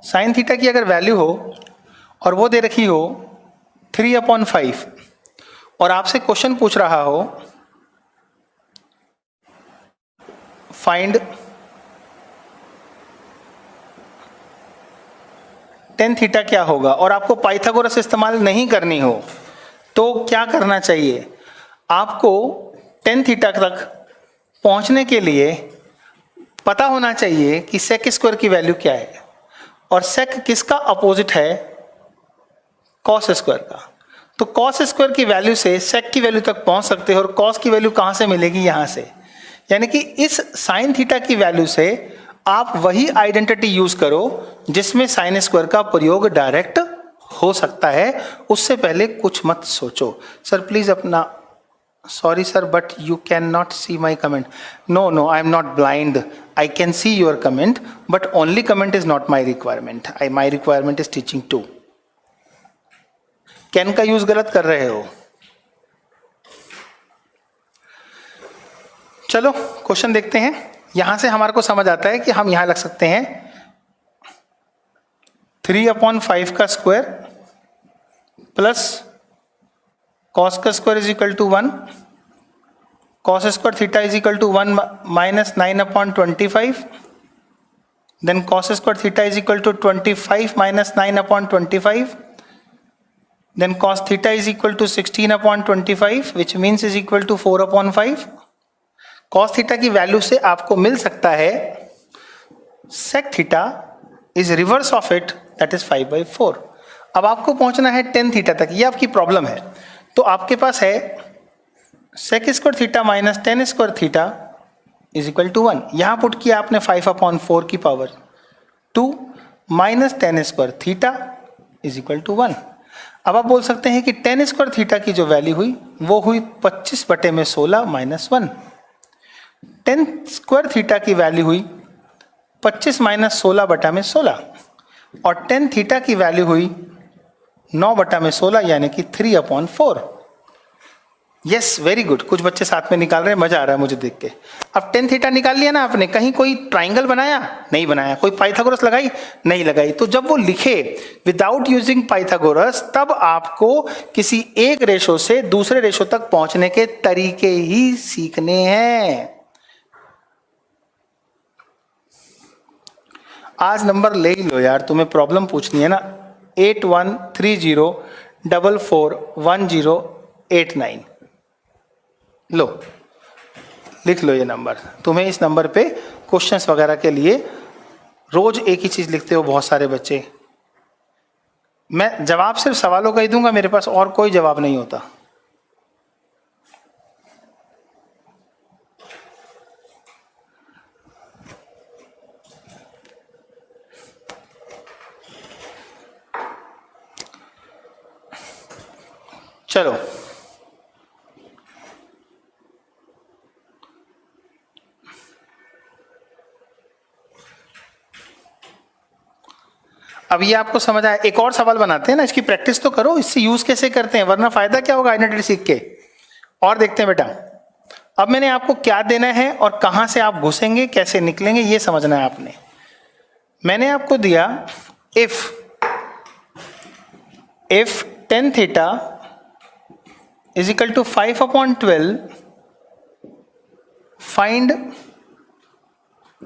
साइन थीटा की अगर वैल्यू हो और वो दे रखी हो 3/5 और आपसे क्वेश्चन पूछ रहा हो फाइंड टेन थीटा क्या होगा, और आपको पाइथागोरस इस्तेमाल नहीं करनी हो तो क्या करना चाहिए? आपको टेन थीटा तक पहुंचने के लिए पता होना चाहिए कि सेक स्क्वायर की वैल्यू क्या है, और सेक किसका अपोजिट है? कॉस स्क्वायर का। तो कॉस स्क्वायर की वैल्यू से सेक की वैल्यू तक पहुंच सकते हो, और कॉस की वैल्यू कहां से मिलेगी? यहां से। यानी कि इस साइन थीटा की वैल्यू से आप वही आइडेंटिटी यूज करो जिसमें साइन स्क्वायर का प्रयोग डायरेक्ट हो सकता है। उससे पहले कुछ मत सोचो। सर प्लीज अपना, sorry sir but you can not see my comment. No I am not blind, I can see your comment, but only comment is not my requirement. My requirement is teaching too. Can का use गलत कर रहे हो। चलो question देखते हैं। यहां से हमारे को समझ आता है कि हम यहां लग सकते हैं 3/5 का स्क्वायर प्लस कॉस का square is equal to 1, cos square theta is equal to 1 minus 9/25, then cos square theta is equal to 25 minus 9/25, then cos theta is equal to 16/25 which means is equal to 4/5। cos theta की value से आपको मिल सकता है sec theta is reverse of it, that is 5/4। अब आपको पहुंचना है tan theta तक, ये आपकी प्रॉब्लम है। तो आपके पास है sec square theta minus tan square theta is equal to 1। यहां पुट किया आपने 5/4 की power 2 minus tan square theta is equal to 1। अब आप बोल सकते हैं कि tan स्क्वायर थीटा की जो वैल्यू हुई वो हुई 25/16 माइनस 1। tan स्क्वायर थीटा की वैल्यू हुई 25 माइनस 16/16, और tan थीटा की वैल्यू हुई 9/16 यानी कि 3/4। यस, वेरी गुड, कुछ बच्चे साथ में निकाल रहे हैं, मजा आ रहा है मुझे देख के। अब टेन थीटा निकाल लिया ना आपने, कहीं कोई ट्राइंगल बनाया? नहीं बनाया। कोई पाइथागोरस लगाई? नहीं लगाई। तो जब वो लिखे विदाउट यूजिंग पाइथागोरस, तब आपको किसी एक रेशो से दूसरे रेशो तक पहुंचने के तरीके ही सीखने हैं। आज नंबर ले ही लो यार, तुम्हें प्रॉब्लम पूछनी है ना। 8130441089 लो, लिख लो ये नंबर। तुम्हें इस नंबर पे क्वेश्चंस वगैरह के लिए, रोज एक ही चीज लिखते हो बहुत सारे बच्चे। मैं जवाब सिर्फ सवालों का ही दूंगा, मेरे पास और कोई जवाब नहीं होता। चलो, अब ये आपको समझ आया। एक और सवाल बनाते हैं ना, इसकी प्रैक्टिस तो करो, इससे यूज कैसे करते हैं, वरना फायदा क्या होगा आइडेंटिटी सीख के। और देखते हैं बेटा, अब मैंने आपको क्या देना है और कहां से आप घुसेंगे, कैसे निकलेंगे, ये समझना है आपने। मैंने आपको दिया if tan theta is equal to 5/12 find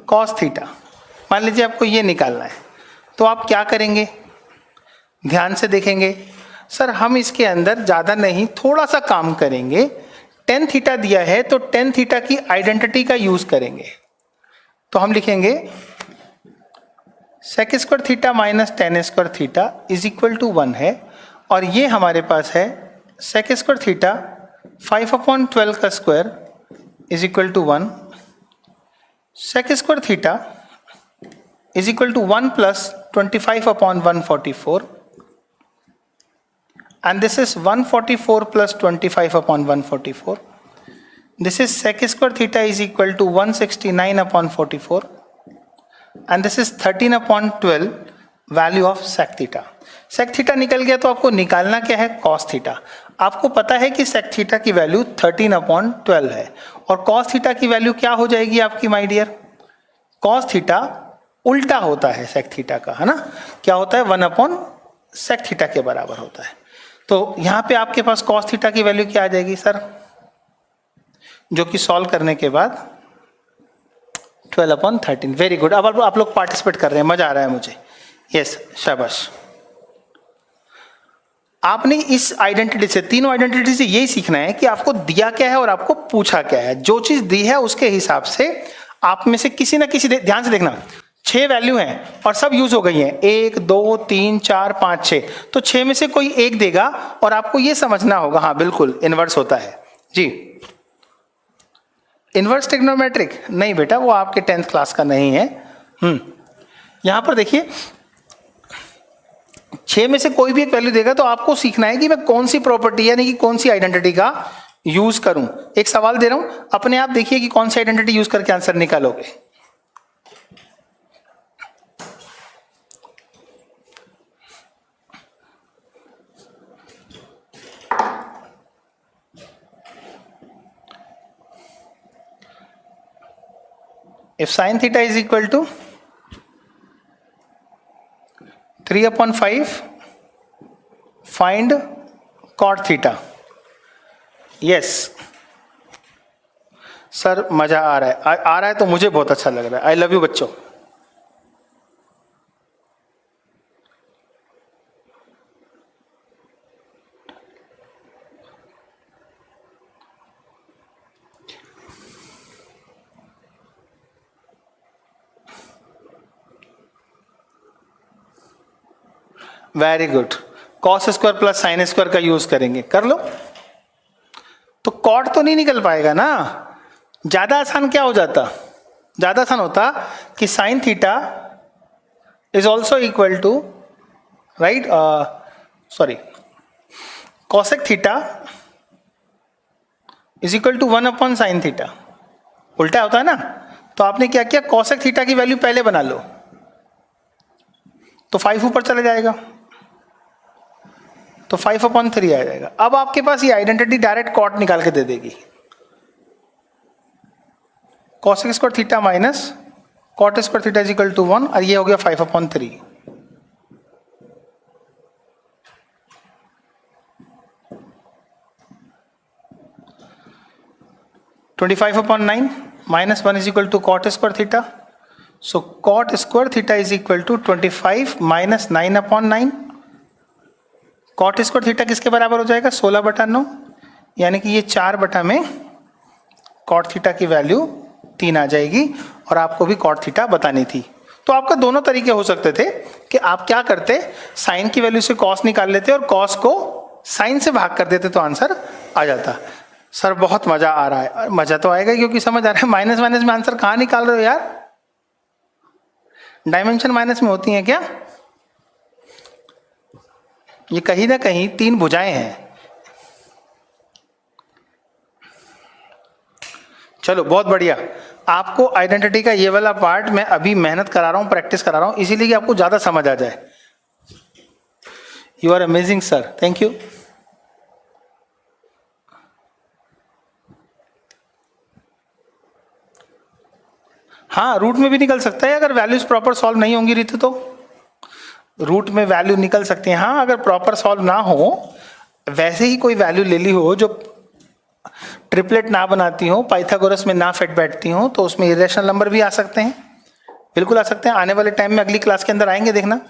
cos theta. मान लीजिए आपको ये निकालना है, तो आप क्या करेंगे? ध्यान से देखेंगे। सर हम इसके अंदर ज्यादा नहीं, थोड़ा सा काम करेंगे। tan थीटा दिया है तो tan थीटा की आइडेंटिटी का यूज करेंगे। तो हम लिखेंगे sec square theta minus tan square theta is equal to 1 है, और ये हमारे पास है sec स्क्वायर थीटा 5/12 का square is equal to 1, sec square theta is equal to 1 plus 25/144, and this is 144 plus 25/144. This is sec square theta is equal to 169/44, and this is 13/12 value of sec theta. sec theta निकल गया, तो आपको निकालना क्या है? cos theta. आपको पता है कि sec theta की वैल्यू 13/12 है, और cos theta की वैल्यू क्या हो जाएगी आपकी माय डियर? cos theta उल्टा होता है sec थीटा का, है ना? क्या होता है? 1/sec थीटा के बराबर होता है। तो यहां पे आपके पास cos थीटा की वैल्यू क्या आ जाएगी सर? जो कि सॉल्व करने के बाद 12/13। Very good. अब आप लोग पार्टिसिपेट कर रहे हैं, मजा आ रहा है मुझे। यस, शाबाश। आपने इस आइडेंटिटी से, तीनों आइडेंटिटी से यही सीखना है कि आपको दिया क्या है और आपको पूछा क्या है। जो चीज दी है उसके हिसाब से आप में से किसी ना किसी, ध्यान से देखना, 6 वैल्यू हैं और सब यूज हो गई हैं, 1 2 3 4 5 6, तो 6 में से कोई एक देगा और आपको यह समझना होगा, हाँ बिल्कुल इनवर्स होता है जी। इनवर्स ट्रिग्नोमेट्रिक नहीं बेटा, वो आपके 10th क्लास का नहीं है। यहां पर देखिए, 6 में से कोई भी एक वैल्यू देगा तो आपको सीखना है कि मैं कौन सी प्रॉपर्टी यानी कि कौन सी आइडेंटिटी का यूज करूं। एक सवाल दे रहा हूं, अपने आप देखिए कि कौन सी आइडेंटिटी यूज करके आंसर निकालोगे। If sin theta is equal to 3/5, find cot theta. Yes. Sir मजा आ रहा है, आ रहा है तो मुझे बहुत अच्छा लग रहा है। आई लव यू बच्चों। Very good. Cos square plus sine square का यूज करेंगे, कर लो। तो कॉट तो नहीं निकल पाएगा ना। ज्यादा आसान क्या हो जाता? ज्यादा आसान होता कि sine theta is also equal to, right, sorry, cosec theta is equal to 1/sin theta. उल्टा होता है ना। तो आपने क्या किया, कॉसेक थीटा की वैल्यू पहले बना लो, तो 5 ऊपर चला जाएगा। तो 5/3 आ जाएगा। अब आपके पास ये आइडेंटिटी डायरेक्ट कॉट निकाल के दे देगी, cosec square theta minus cot square theta is equal to 1, और ये हो गया 5/3। (25/9) minus 1 is equal to cot square theta. So cot square theta is equal to 25 minus 9/9. cot square theta किसके बराबर हो जाएगा? 16/9, यानी कि ये 4 में cot theta की वैल्यू 3 आ जाएगी, और आपको भी cot theta बतानी थी। तो आपका दोनों तरीके हो सकते थे कि आप क्या करते, साइन की वैल्यू से cos निकाल लेते और cos को साइन से भाग कर देते तो आंसर आ जाता। सर बहुत मजा आ रहा है। मजा तो आएगा क्योंकि समझ आ रहा है। माइनस माइनस में आंसर कहां निकाल रहे हो यार? डायमेंशन माइनस में होती है क्या? ये कहीं ना कहीं 3 भुजाएं हैं। चलो बहुत बढ़िया। आपको आइडेंटिटी का ये वाला पार्ट मैं अभी मेहनत करा रहा हूं, प्रैक्टिस करा रहा हूं, इसीलिए कि आपको ज्यादा समझ आ जाए। You are amazing sir, thank you. हाँ, रूट में भी निकल सकता है अगर वैल्यूज प्रॉपर सॉल्व नहीं होंगी रीति, तो रूट में वैल्यू निकल सकती है। हाँ, अगर प्रॉपर सॉल्व ना हो, वैसे ही कोई वैल्यू ले ली हो जो ट्रिपलेट ना बनाती हो, पाइथागोरस में ना फिट बैठती हो, तो उसमें इरेशनल नंबर भी आ सकते हैं, बिल्कुल आ सकते हैं। आने वाले टाइम में अगली क्लास के अंदर आएंगे, देखना।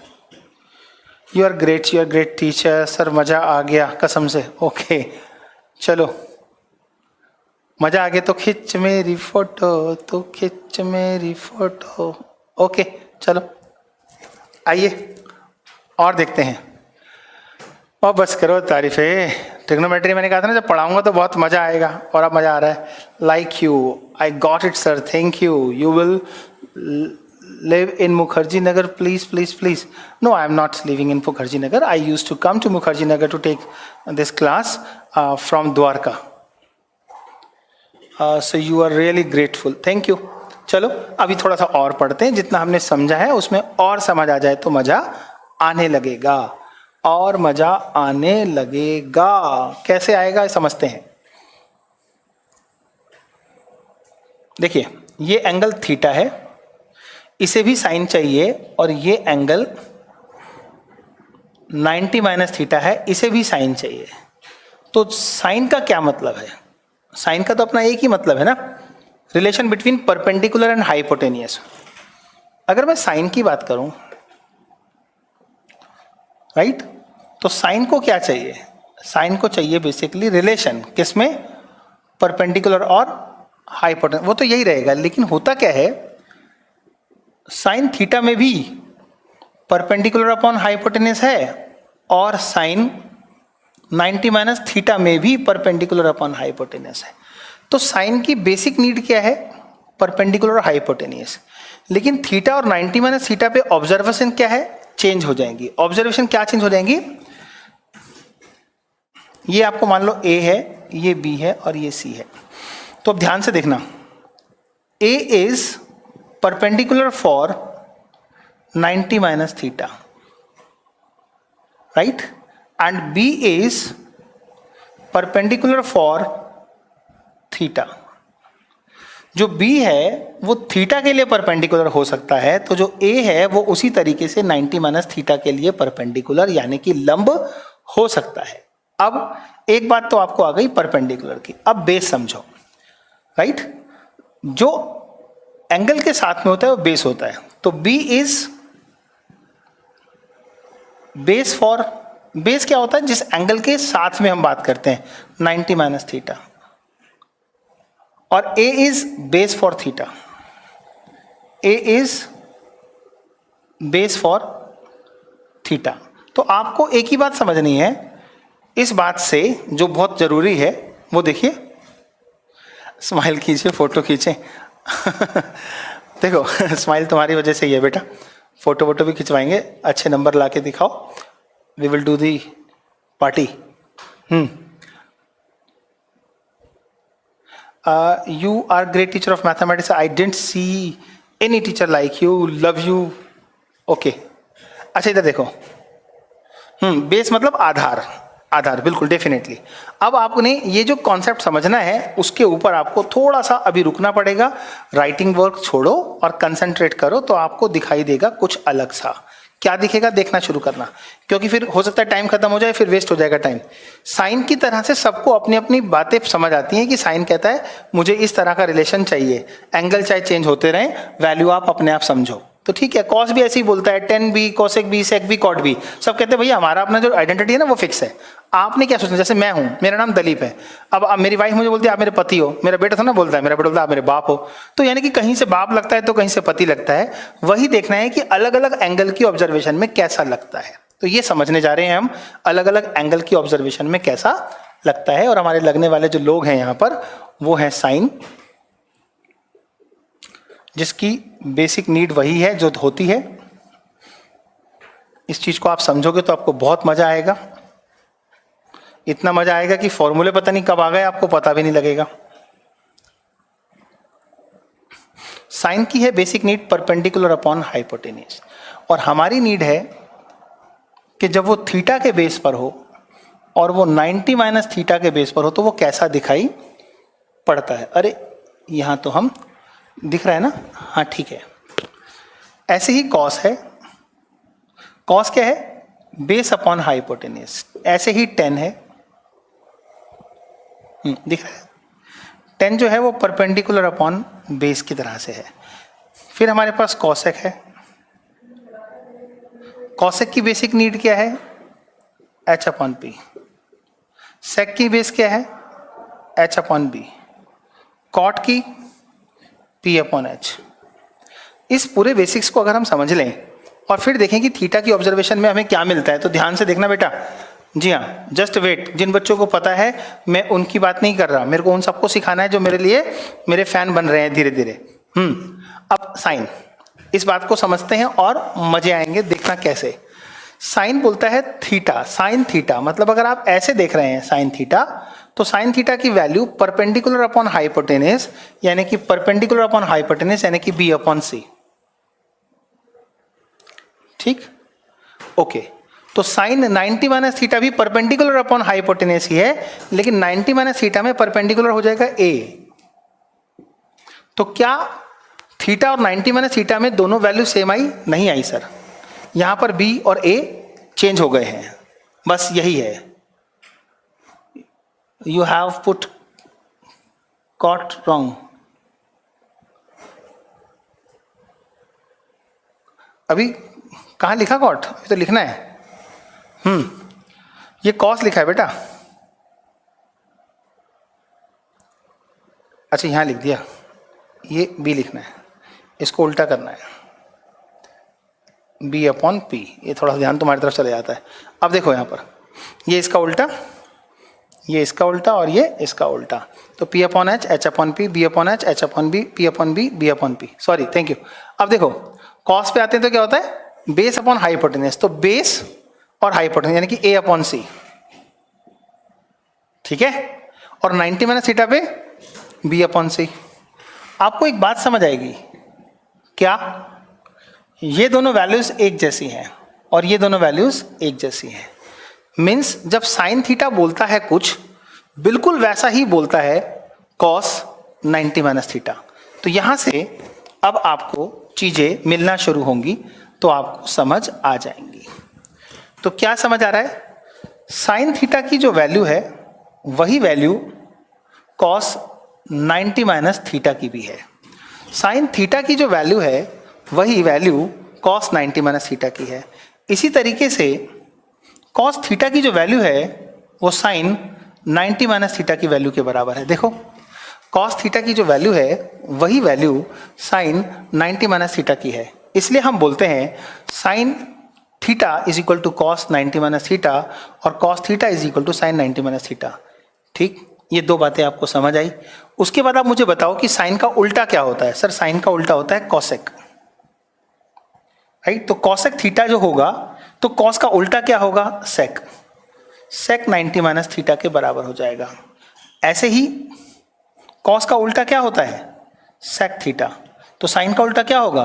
You are great teacher. Sir मजा आ गया कसम से। ओके चलो, मजा आ गया तो खिंच मेरी फोटो, तो खिंच मेरी फोटो। ओके चलो आइए और देखते हैं। और बस करो तारीफें। ट्रिग्नोमेट्री मैंने कहा था ना, जब पढ़ाऊंगा तो बहुत मजा आएगा, और अब मजा आ रहा है। Like you, I got it sir, thank you. You will live in Mukherjee Nagar, please. No, I am not living in Mukherjee Nagar. I used to come to Mukherjee Nagar to take this class from Dwarka. So you are really grateful. Thank you. चलो अभी थोड़ा सा और पढ़ते हैं, जितना हमने समझा है उसमें और समझ आ जाए तो मजा आने लगेगा, और मजा आने लगेगा। कैसे आएगा समझते हैं। देखिए, ये एंगल थीटा है, इसे भी साइन चाहिए, और ये एंगल 90 माइनस थीटा है, इसे भी साइन चाहिए। तो साइन का क्या मतलब है? साइन का तो अपना एक ही मतलब है ना, relation between perpendicular and hypotenuse. अगर मैं साइन की बात करूं, राइट, तो साइन को क्या चाहिए? साइन को चाहिए बेसिकली रिलेशन, किसमें? परपेंडिकुलर और हाइपोटेनियस। वो तो यही रहेगा, लेकिन होता क्या है, साइन थीटा में भी परपेंडिकुलर अपॉन हाइपोटेनियस है, और साइन 90 माइनस थीटा में भी परपेंडिकुलर अपॉन हाइपोटेनियस है। तो साइन की बेसिक नीड क्या है? परपेंडिकुलर और हाइपोटेनियस। लेकिन थीटा और 90 माइनस थीटा पे ऑब्जर्वेशन क्या है? चेंज हो जाएंगी। ऑब्जर्वेशन क्या चेंज हो जाएंगी? ये आपको मान लो ए है, ये बी है, और ये सी है। तो अब ध्यान से देखना, ए is perpendicular for 90 minus theta, right? And B is perpendicular for theta. जो B है वो थीटा के लिए परपेंडिकुलर हो सकता है, तो जो A है वो उसी तरीके से 90 माइनस थीटा के लिए परपेंडिकुलर यानी कि लंब हो सकता है। अब एक बात तो आपको आ गई परपेंडिकुलर की। अब बेस समझो, राइट? जो एंगल के साथ में होता है वो बेस होता है। तो B is base for, base क्या होता है? जिस एंगल के साथ में हम बात करते हैं, 90 माइनस थीटा। और A is base for theta. A is base for theta. तो आपको एक ही बात समझनी है इस बात से, जो बहुत जरूरी है, वो देखिए। स्माइल कीजिए, फोटो खींचे। देखो स्माइल तुम्हारी वजह से ही है बेटा। फोटो वोटो भी खिंचवाएंगे, अच्छे नंबर ला के दिखाओ, we will do the party. You are great teacher of mathematics, I didn't see any teacher like you, love you. Okay, अच्छा इधर देखो, बेस मतलब आधार। आधार, बिल्कुल डेफिनेटली। अब आपने ये जो कॉन्सेप्ट समझना है उसके ऊपर आपको थोड़ा सा अभी रुकना पड़ेगा, राइटिंग वर्क छोड़ो और कंसंट्रेट करो, तो आपको दिखाई देगा कुछ अलग सा। क्या दिखेगा देखना शुरू करना, क्योंकि फिर हो सकता है टाइम खत्म हो जाए, फिर वेस्ट हो जाएगा टाइम। साइन की तरह से सबको अपनी अपनी बातें समझ आती हैं कि साइन कहता है मुझे इस तरह का रिलेशन चाहिए, एंगल चाहे चेंज होते रहें, वैल्यू आप अपने आप समझो। तो ठीक है, कॉस भी ऐसे ही बोलता है, टेन भी, कोसेक भी, सेक भी, कॉट भी, सब कहते हैं भैया हमारा अपना जो आइडेंटिटी है ना वो फिक्स है। आपने क्या सोचना, जैसे मैं हूं, मेरा नाम दलीप है, अब मेरी वाइफ मुझे बोलती है आप मेरे पति हो, मेरा बेटा था ना बोलता है, मेरा बेटा बोलता है आप मेरे बाप हो, तो यानी कि कहीं से बाप लगता है तो कहीं से पति लगता है। वही देखना है कि अलग अलग एंगल की ऑब्जर्वेशन में कैसा लगता है, तो ये समझने जा रहे हैं हम, अलग अलग एंगल की ऑब्जर्वेशन में कैसा लगता है। और हमारे लगने वाले जो लोग हैं यहां पर वो है साइन, जिसकी बेसिक नीड वही है जो होती है। इस चीज को आप समझोगे तो आपको बहुत मजा आएगा, इतना मजा आएगा कि फॉर्मूले पता नहीं कब आ गए आपको पता भी नहीं लगेगा। साइन की है basic need perpendicular upon hypotenuse, और हमारी नीड है कि जब वो थीटा के बेस पर हो और वो 90 माइनस थीटा के बेस पर हो तो वो कैसा दिखाई पड़ता है। अरे यहां तो हम दिख रहा है ना, हाँ ठीक है। ऐसे ही कॉस है, कॉस क्या है, बेस अपॉन हाइपोटेन्यूज। ऐसे ही टेन है, दिख रहा है, टेन जो है वो परपेंडिकुलर अपॉन बेस की तरह से है। फिर हमारे पास कॉसेक है, कॉसेक की बेसिक नीड क्या है, एच अपॉन पी। सेक की बेस क्या है, एच अपॉन बी। कॉट की पी अपॉन एच। इस पूरे बेसिक्स को अगर हम समझ लें और फिर देखें कि थीटा की ऑब्जर्वेशन में हमें क्या मिलता है, तो ध्यान से देखना बेटा। जी हाँ, जस्ट वेट, जिन बच्चों को पता है मैं उनकी बात नहीं कर रहा, मेरे को उन सबको सिखाना है जो मेरे लिए मेरे फैन बन रहे हैं धीरे धीरे। अब साइन, इस बात को समझते हैं और मजे आएंगे, देखना कैसे। साइन बोलता है थीटा, साइन थीटा मतलब अगर आप ऐसे देख रहे हैं साइन थीटा, तो साइन थीटा की वैल्यू परपेंडिकुलर अपॉन हाइपोटेन्यूज, यानी कि परपेंडिकुलर अपॉन हाइपोटेन्यूज यानी कि बी अपॉन सी। ठीक, ओके। तो साइन 90 माइनस थीटा भी परपेंडिकुलर अपॉन हाइपोटेन्यूज ही है, लेकिन 90 माइनस थीटा में परपेंडिकुलर हो जाएगा ए। तो क्या थीटा और 90 माइनस थीटा में दोनों वैल्यू सेम आई? नहीं आई सर, यहां पर बी और ए चेंज हो गए हैं, बस यही है। You have put cot wrong. अभी कहां लिखा कॉट? अभी तो लिखना है। ये कॉस लिखा है बेटा, अच्छा यहां लिख दिया, ये बी लिखना है, इसको उल्टा करना है, बी अपॉन पी। ये थोड़ा ध्यान तुम्हारी तरफ चले जाता है। अब देखो यहां पर ये इसका उल्टा, ये इसका उल्टा और ये इसका उल्टा, तो P upon H, H upon P, B upon H, H upon B, P upon B, B upon P. Sorry, thank you. अब देखो कॉस पे आते हैं तो क्या होता है, बेस अपॉन हाइपोटेन्यूज, तो बेस और हाइपोटेन्यूज यानी कि ए अपॉन सी, ठीक है। और 90 माइनस थीटा पे बी अपॉन सी। आपको एक बात समझ आएगी क्या, ये दोनों वैल्यूज एक जैसी हैं और ये दोनों वैल्यूज एक जैसी हैं। मीन्स जब साइन थीटा बोलता है कुछ, बिल्कुल वैसा ही बोलता है कॉस 90 माइनस थीटा। तो यहां से अब आपको चीजें मिलना शुरू होंगी, तो आपको समझ आ जाएंगी। तो क्या समझ आ रहा है, साइन थीटा की जो वैल्यू है वही वैल्यू कॉस 90 माइनस थीटा की भी है। साइन थीटा की जो वैल्यू है वही वैल्यू कॉस 90 माइनस थीटा की है। इसी तरीके से कॉस थीटा की जो वैल्यू है वो साइन 90 माइनस थीटा की वैल्यू के बराबर है। देखो कॉस थीटा की जो वैल्यू है वही वैल्यू साइन 90 माइनस थीटा की है। इसलिए हम बोलते हैं sine theta is equal to cos 90 minus theta और cos theta is equal to sine 90 minus theta. ठीक, ये दो बातें आपको समझ आई। उसके बाद आप मुझे बताओ कि साइन का उल्टा क्या होता है। सर साइन का उल्टा होता है कॉसेक, राइट। तो कॉसेक थीटा जो होगा तो कॉस का उल्टा क्या होगा, सेक। सेक 90 माइनस थीटा के बराबर हो जाएगा। ऐसे ही कॉस का उल्टा क्या होता है, सेक थीटा। तो साइन का उल्टा क्या होगा,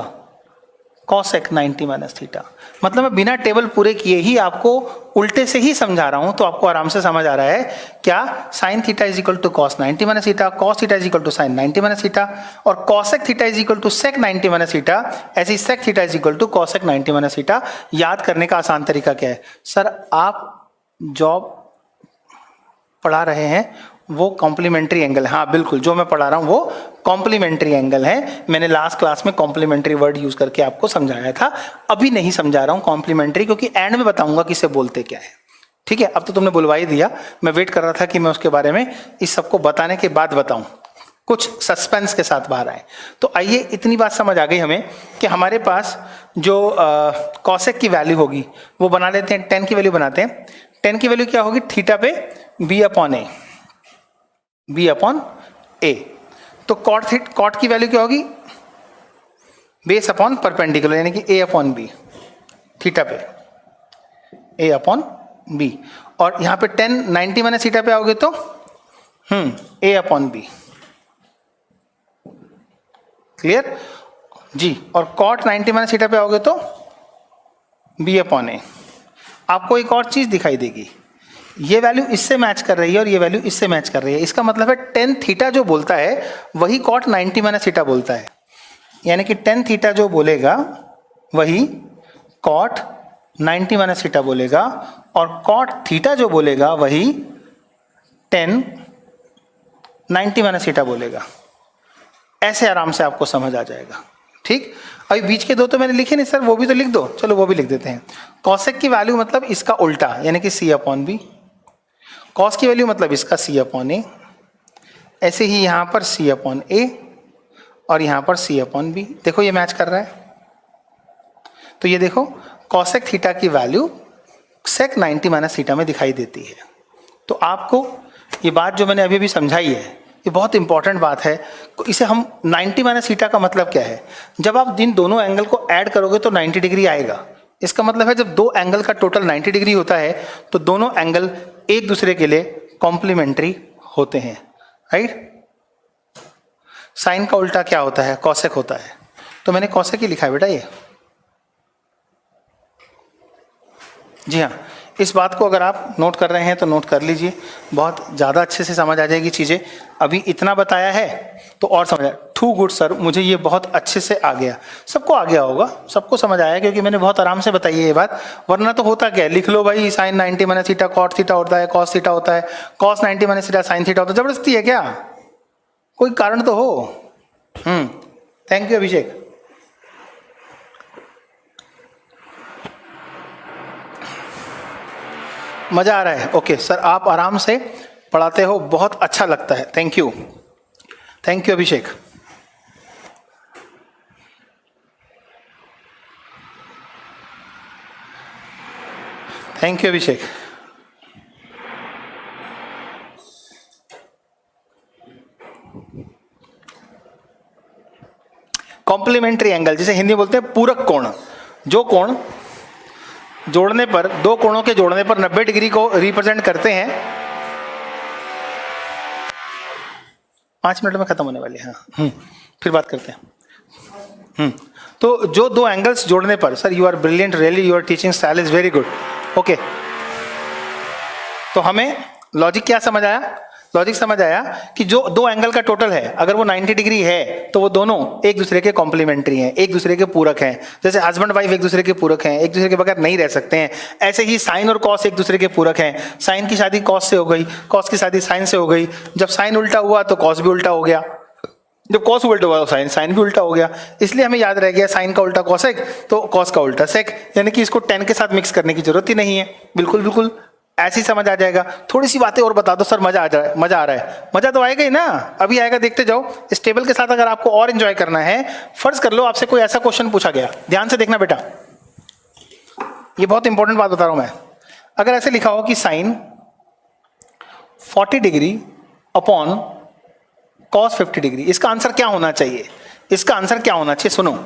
cosec 90 माइनस थीटा। मतलब मैं बिना टेबल पूरे किए ही आपको उल्टे से ही समझा रहा हूं, तो आपको आराम से समझ आ रहा है क्या, sin theta is equal to cos 90 minus theta, cos theta is equal to sin 90 minus theta, और cosec theta is equal to sec 90 minus theta, ऐसे ही sec theta is equal to cosec 90 minus theta. याद करने का आसान तरीका क्या है? सर आप जॉब पढ़ा रहे हैं वो कॉम्प्लीमेंट्री एंगल है। हाँ बिल्कुल, जो मैं पढ़ा रहा हूँ वो कॉम्प्लीमेंट्री एंगल है। मैंने लास्ट क्लास में कॉम्प्लीमेंट्री वर्ड यूज करके आपको समझाया था, अभी नहीं समझा रहा हूँ कॉम्प्लीमेंट्री, क्योंकि एंड में बताऊंगा कि इसे बोलते क्या है। ठीक है, अब तो तुमने बुलवा ही दिया, मैं वेट कर रहा था कि मैं उसके बारे में इस सबको बताने के बाद बताऊं, कुछ सस्पेंस के साथ बाहर आए। तो आइए, इतनी बात समझ आ गई हमें कि हमारे पास जो कॉसेक की वैल्यू होगी वो बना लेते हैं, 10 की वैल्यू बनाते हैं। 10 की वैल्यू क्या होगी? थीटा पे b अपॉन ए। तो कॉट की वैल्यू क्या होगी? बेस अपॉन परपेंडिकुलर, यानी कि a अपॉन बी, थीटा पे a अपॉन बी। और यहां पे 10 90 माइनस थीटा पे आओगे तो a अपॉन बी। क्लियर जी? और कॉट 90 माइनस थीटा पे आओगे तो b अपॉन ए। आपको एक और चीज दिखाई देगी, ये वैल्यू इससे मैच कर रही है और ये वैल्यू इससे मैच कर रही है। इसका मतलब है 10 थीटा जो बोलता है वही कॉट 90 माइनस थीटा बोलता है, यानी कि 10 थीटा जो बोलेगा वही कॉट 90 माइनस थीटा बोलेगा, और कॉट थीटा जो बोलेगा वही 10 90 माइनस थीटा बोलेगा। ऐसे आराम से आपको समझ आ जाएगा। ठीक, अभी बीच के दो तो मैंने लिखे नहीं सर, वो भी तो लिख दो। चलो वो भी लिख देते हैं। कॉसेक की वैल्यू मतलब इसका उल्टा, यानी कि c अपॉन बी। कॉस की वैल्यू मतलब इसका c अपॉन ए। ऐसे ही यहां पर c अपॉन ए और यहां पर c अपॉन बी। देखो ये मैच कर रहा है। तो ये देखो, कॉसेक थीटा की वैल्यू सेक 90 माइनस थीटा में दिखाई देती है। तो आपको ये बात जो मैंने अभी अभी समझाई है, ये बहुत इंपॉर्टेंट बात है। इसे हम 90 माइनस थीटा का मतलब क्या है? जब आप इन दोनों एंगल को ऐड करोगे तो 90 डिग्री आएगा। इसका मतलब है जब दो एंगल का टोटल 90 डिग्री होता है तो दोनों एंगल एक दूसरे के लिए कॉम्प्लीमेंट्री होते हैं, राइट? साइन का उल्टा क्या होता है? कॉसेक होता है। तो मैंने कॉसेक ही लिखा है बेटा ये। जी हाँ, इस बात को अगर आप नोट कर रहे हैं तो नोट कर लीजिए, बहुत ज़्यादा अच्छे से समझ आ जाएगी चीज़ें। अभी इतना बताया है तो और समझ आया। टू गुड सर, मुझे ये बहुत अच्छे से आ गया। सबको आ गया होगा, सबको समझ आया, क्योंकि मैंने बहुत आराम से बताई है ये बात। वरना तो होता क्या है, लिख लो भाई sine 90 minus theta cot theta होता है, कॉस थीटा होता है, cos 90 minus theta sine theta होता है। जबरदस्ती है क्या? कोई कारण तो हो। Thank you Abhishek. मजा आ रहा है? ओके सर, आप आराम से पढ़ाते हो, बहुत अच्छा लगता है। Thank you, thank you Abhishek. Thank you Abhishek. Complementary angle, जिसे हिंदी में बोलते हैं पूरक कोण। जो कोण जोड़ने पर, दो कोणों के जोड़ने पर 90 डिग्री को रिप्रेजेंट करते हैं। 5 मिनट में खत्म होने वाली है। हाँ, फिर बात करते हैं। तो जो दो एंगल्स जोड़ने पर, sir you are brilliant, really your teaching style is very good. Okay, तो हमें लॉजिक क्या समझ आया? लॉजिक समझ आया कि जो दो एंगल का टोटल है, अगर वो 90 डिग्री है तो वो दोनों एक दूसरे के कॉम्प्लीमेंट्री हैं, एक दूसरे के पूरक हैं। जैसे हस्बैंड वाइफ एक दूसरे के पूरक हैं, एक दूसरे के बगैर नहीं रह सकते हैं। ऐसे ही साइन और कॉस एक दूसरे के पूरक हैं। साइन की शादी कॉस से हो गई, कॉस की शादी साइन से हो गई। जब साइन उल्टा हुआ तो कॉस भी उल्टा हो गया, जब कॉस उल्टा हुआ तो साइन भी उल्टा हो गया। इसलिए हमें याद रह गया साइन का उल्टा कॉसेक तो कॉस का उल्टा सेक, यानी कि इसको 10 के साथ मिक्स करने की जरूरत ही नहीं है। बिल्कुल बिल्कुल ऐसे ही समझ आ जाएगा। थोड़ी सी बातें और बता दो सर, मजा आ जाए। मजा आ रहा है? मजा तो आएगा ही ना, अभी आएगा, देखते जाओ। इस टेबल के साथ अगर आपको और एंजॉय करना है, फर्ज कर लो आपसे कोई ऐसा क्वेश्चन पूछा गया, ध्यान से देखना बेटा, ये बहुत इंपॉर्टेंट बात बता रहा हूं मैं। अगर ऐसे लिखा हो कि sine 40 degree upon cos 50 degree, इसका आंसर क्या होना चाहिए? इसका आंसर क्या होना चाहिए? सुनो,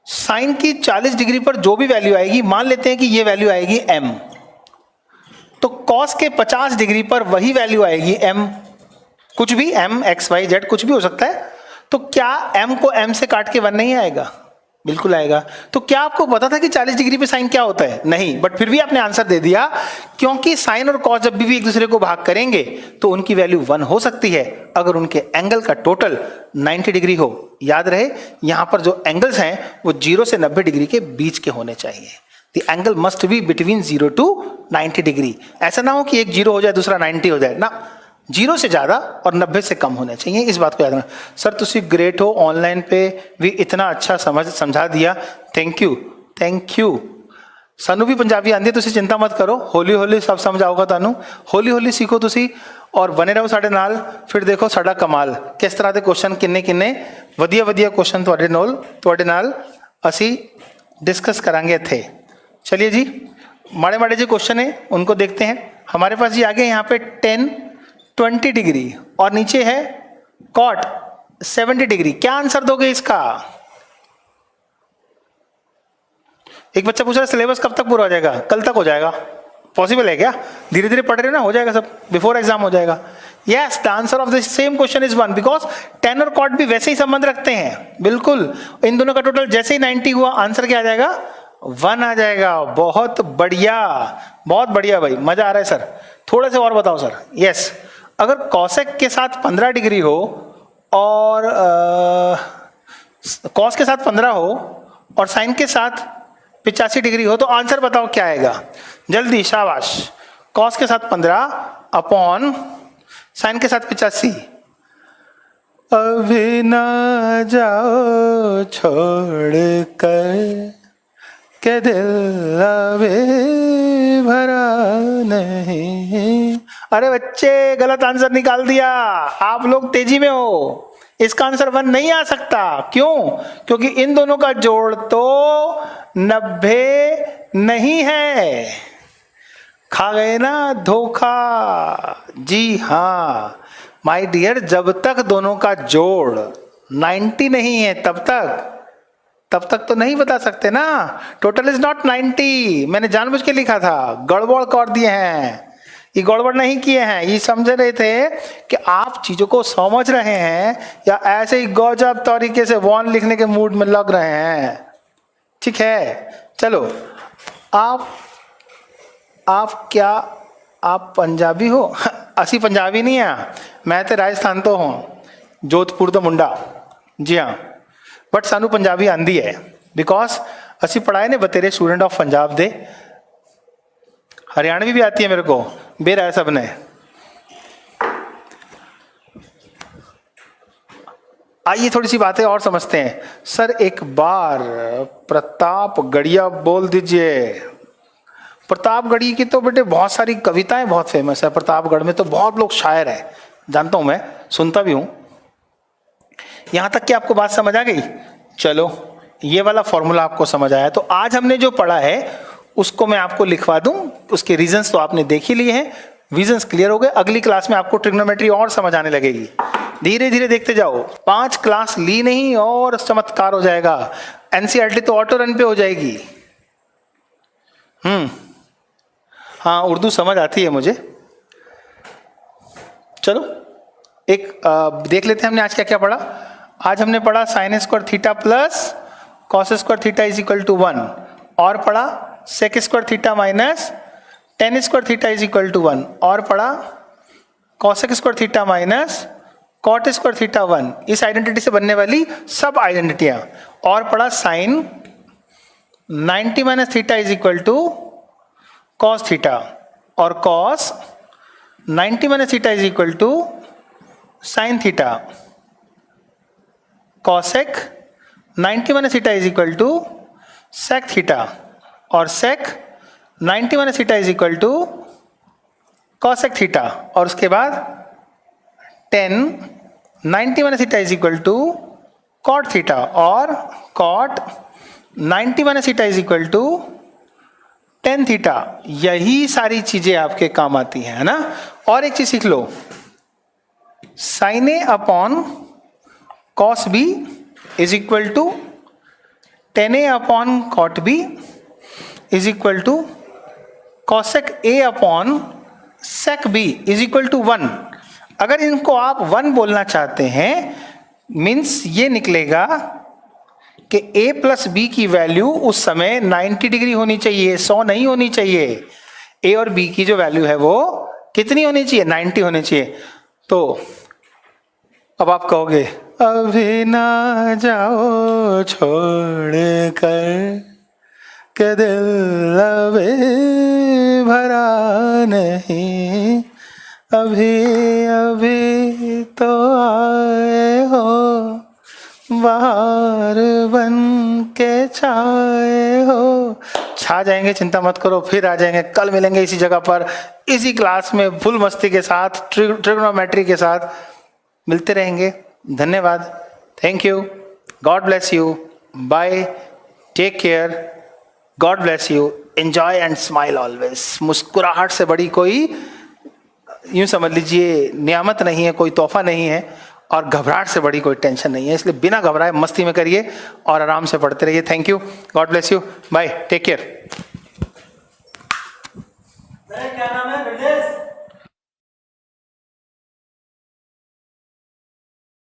साइन की 40 डिग्री पर जो भी वैल्यू आएगी, मान लेते हैं कि ये वैल्यू आएगी m, तो कॉस के 50 डिग्री पर वही वैल्यू आएगी m, कुछ भी m x y z कुछ भी हो सकता है। तो क्या m को m से काट के 1 नहीं आएगा? बिल्कुल आएगा। तो क्या आपको पता था कि 40 डिग्री पे साइन क्या होता है? नहीं, बट फिर भी आपने आंसर दे दिया, क्योंकि साइन और कॉस जब भी एक दूसरे को भाग करेंगे तो उनकी वैल्यू 1 हो सकती है अगर उनके एंगल का टोटल 90 डिग्री हो। याद रहे, यहां पर जो एंगल्स हैं वो 0 से 90 डिग्री के बीच के होने चाहिए। The angle must be between 0 to 90 degree. ऐसा ना हो कि एक 0 हो जाए दूसरा 90 हो जाए ना, 0 से ज्यादा और 90 से कम होने चाहिए। इस बात को याद रखना। सर तुसी ग्रेट हो, ऑनलाइन पे भी इतना अच्छा समझा दिया, थैंक यू थैंक यू। सानू भी पंजाबी आंदी, तुसी चिंता मत करो, हौली हौली सब समझ आऊगा तानू। हौली हौली सीखो तुसी और बने रहो साडे नाल। फिर देखो साडा कमाल, किस तरह के क्वेश्चन किन्ने किन्ने वधिया वधिया क्वेश्चन तुहाडे नाल असी डिस्कस करांगे थे। चलिए जी, माड़े माड़े जो क्वेश्चन है उनको देखते हैं। हमारे पास जी आगे यहाँ पे 10 20 डिग्री और नीचे है कॉट 70 डिग्री। क्या आंसर दोगे इसका? एक बच्चा पूछ रहा है सिलेबस कब तक पूरा हो जाएगा? कल तक हो जाएगा। पॉसिबल है क्या? धीरे धीरे पढ़ रहे हो ना, हो जाएगा सब, बिफोर एग्जाम हो जाएगा। Yes, the answer of the same question is 1, because 10 और कॉट भी वैसे ही संबंध रखते हैं। बिल्कुल, इन दोनों का टोटल जैसे ही 90 हुआ, आंसर क्या आ जाएगा? 1 आ जाएगा। बहुत बढ़िया, बहुत बढ़िया भाई, मजा आ रहा है सर। थोड़ा से और बताओ सर। यस, अगर कॉसेक के साथ 15 डिग्री हो और कॉस के साथ 15 हो और साइन के साथ 85 डिग्री हो तो आंसर बताओ क्या आएगा? जल्दी, शाबाश। कॉस के साथ 15 अपॉन साइन के साथ 85। अभी ना जाओ छोड़ कर के दिल अभी भरा नहीं। अरे बच्चे, गलत आंसर निकाल दिया। आप लोग तेजी में हो, इसका आंसर 1 नहीं आ सकता। क्यों? क्योंकि इन दोनों का जोड़ तो 90 नहीं है। खा गए ना धोखा। जी हाँ माय डियर, जब तक दोनों का जोड़ 90 नहीं है तब तक तो नहीं बता सकते ना। Total is not 90। मैंने जानबूझ के लिखा था, गड़बड़ कर दिए हैं। ये गड़बड़ नहीं किए हैं, ये समझ रहे थे कि आप चीजों को समझ रहे हैं या ऐसे ही गजब तरीके से 1 लिखने के मूड में लग रहे हैं। ठीक है, चलो। आप पंजाबी हो? असी पंजाबी नहीं है, मैं तो राजस्थान तो हूँ, जोधपुर तो मुंडा। जी हाँ, बट सानू पंजाबी आंदी है बिकॉज असी पढ़ाए ने बतेरे स्टूडेंट ऑफ पंजाब दे। हरियाणवी भी आती है मेरे को, बेरा है सब ने। आइए थोड़ी सी बातें और समझते हैं। सर एक बार प्रतापगढ़िया बोल दीजिए। प्रतापगढ़ी की तो बेटे बहुत सारी कविताएं बहुत फेमस है। प्रतापगढ़ में तो बहुत लोग शायर हैं, जानता हूं मैं, सुनता भी हूं। यहां तक कि आपको बात समझ आ गई? चलो, ये वाला फॉर्मूला आपको समझ आया तो आज हमने जो पढ़ा है उसको मैं आपको लिखवा दूं। उसके रीजंस तो आपने देख ही लिए हैं, विजन्स क्लियर हो गए। अगली क्लास में आपको ट्रिग्नोमेट्री और समझ आने लगेगी। धीरे धीरे देखते जाओ, 5 क्लास ली नहीं और चमत्कार हो जाएगा। एनसीईआरटी तो ऑटो रन पे हो जाएगी। हाँ, उर्दू समझ आती है मुझे। चलो एक देख लेते हैं हमने आज क्या क्या पढ़ा। आज हमने पढ़ा sine square theta plus cos square theta is equal to 1, और पढ़ा sec square theta minus tan square theta is equal to 1, और पढ़ा cosec square theta minus cot square theta 1, इस आइडेंटिटी से बनने वाली सब आइडेंटिटियां, और पढ़ा sine 90 minus theta is equal to cos theta, और cos 90 minus theta is equal to sine theta, cosec 90 minus theta is equal to sec theta, और sec 90 minus theta is equal to cosec theta, और उसके बाद 10 90 minus theta is equal to cot theta, और cot 90 minus theta is equal to tan theta. यही सारी चीजें आपके काम आती हैं, है ना। और एक चीज सीख लो, sine a upon cos b is equal to tan a upon cot b is equal to cosec a upon sec b is equal to 1। अगर इनको आप 1 बोलना चाहते हैं, मीन्स ये निकलेगा कि a प्लस बी की वैल्यू उस समय 90 डिग्री होनी चाहिए, 100 नहीं होनी चाहिए। a और b की जो वैल्यू है वो कितनी होनी चाहिए? 90 होनी चाहिए। तो अब आप कहोगे अभी ना जाओ छोड़ कर के दिल अभी भरा नहीं, अभी अभी तो आए हो बाहर बन के छाए हो। छा जाएंगे, चिंता मत करो, फिर आ जाएंगे। कल मिलेंगे इसी जगह पर, इसी क्लास में फुल मस्ती के साथ, ट्रिग्नोमेट्री के साथ मिलते रहेंगे। धन्यवाद, thank you, God bless you, bye, take care, God bless you, enjoy and smile always. मुस्कुराहट से बड़ी कोई, यूं समझ लीजिए, नियामत नहीं है, कोई तोहफा नहीं है, और घबराहट से बड़ी कोई टेंशन नहीं है। इसलिए बिना घबराए मस्ती में करिए और आराम से पढ़ते रहिए। Thank you, God bless you, bye, take care. क्या नाम है?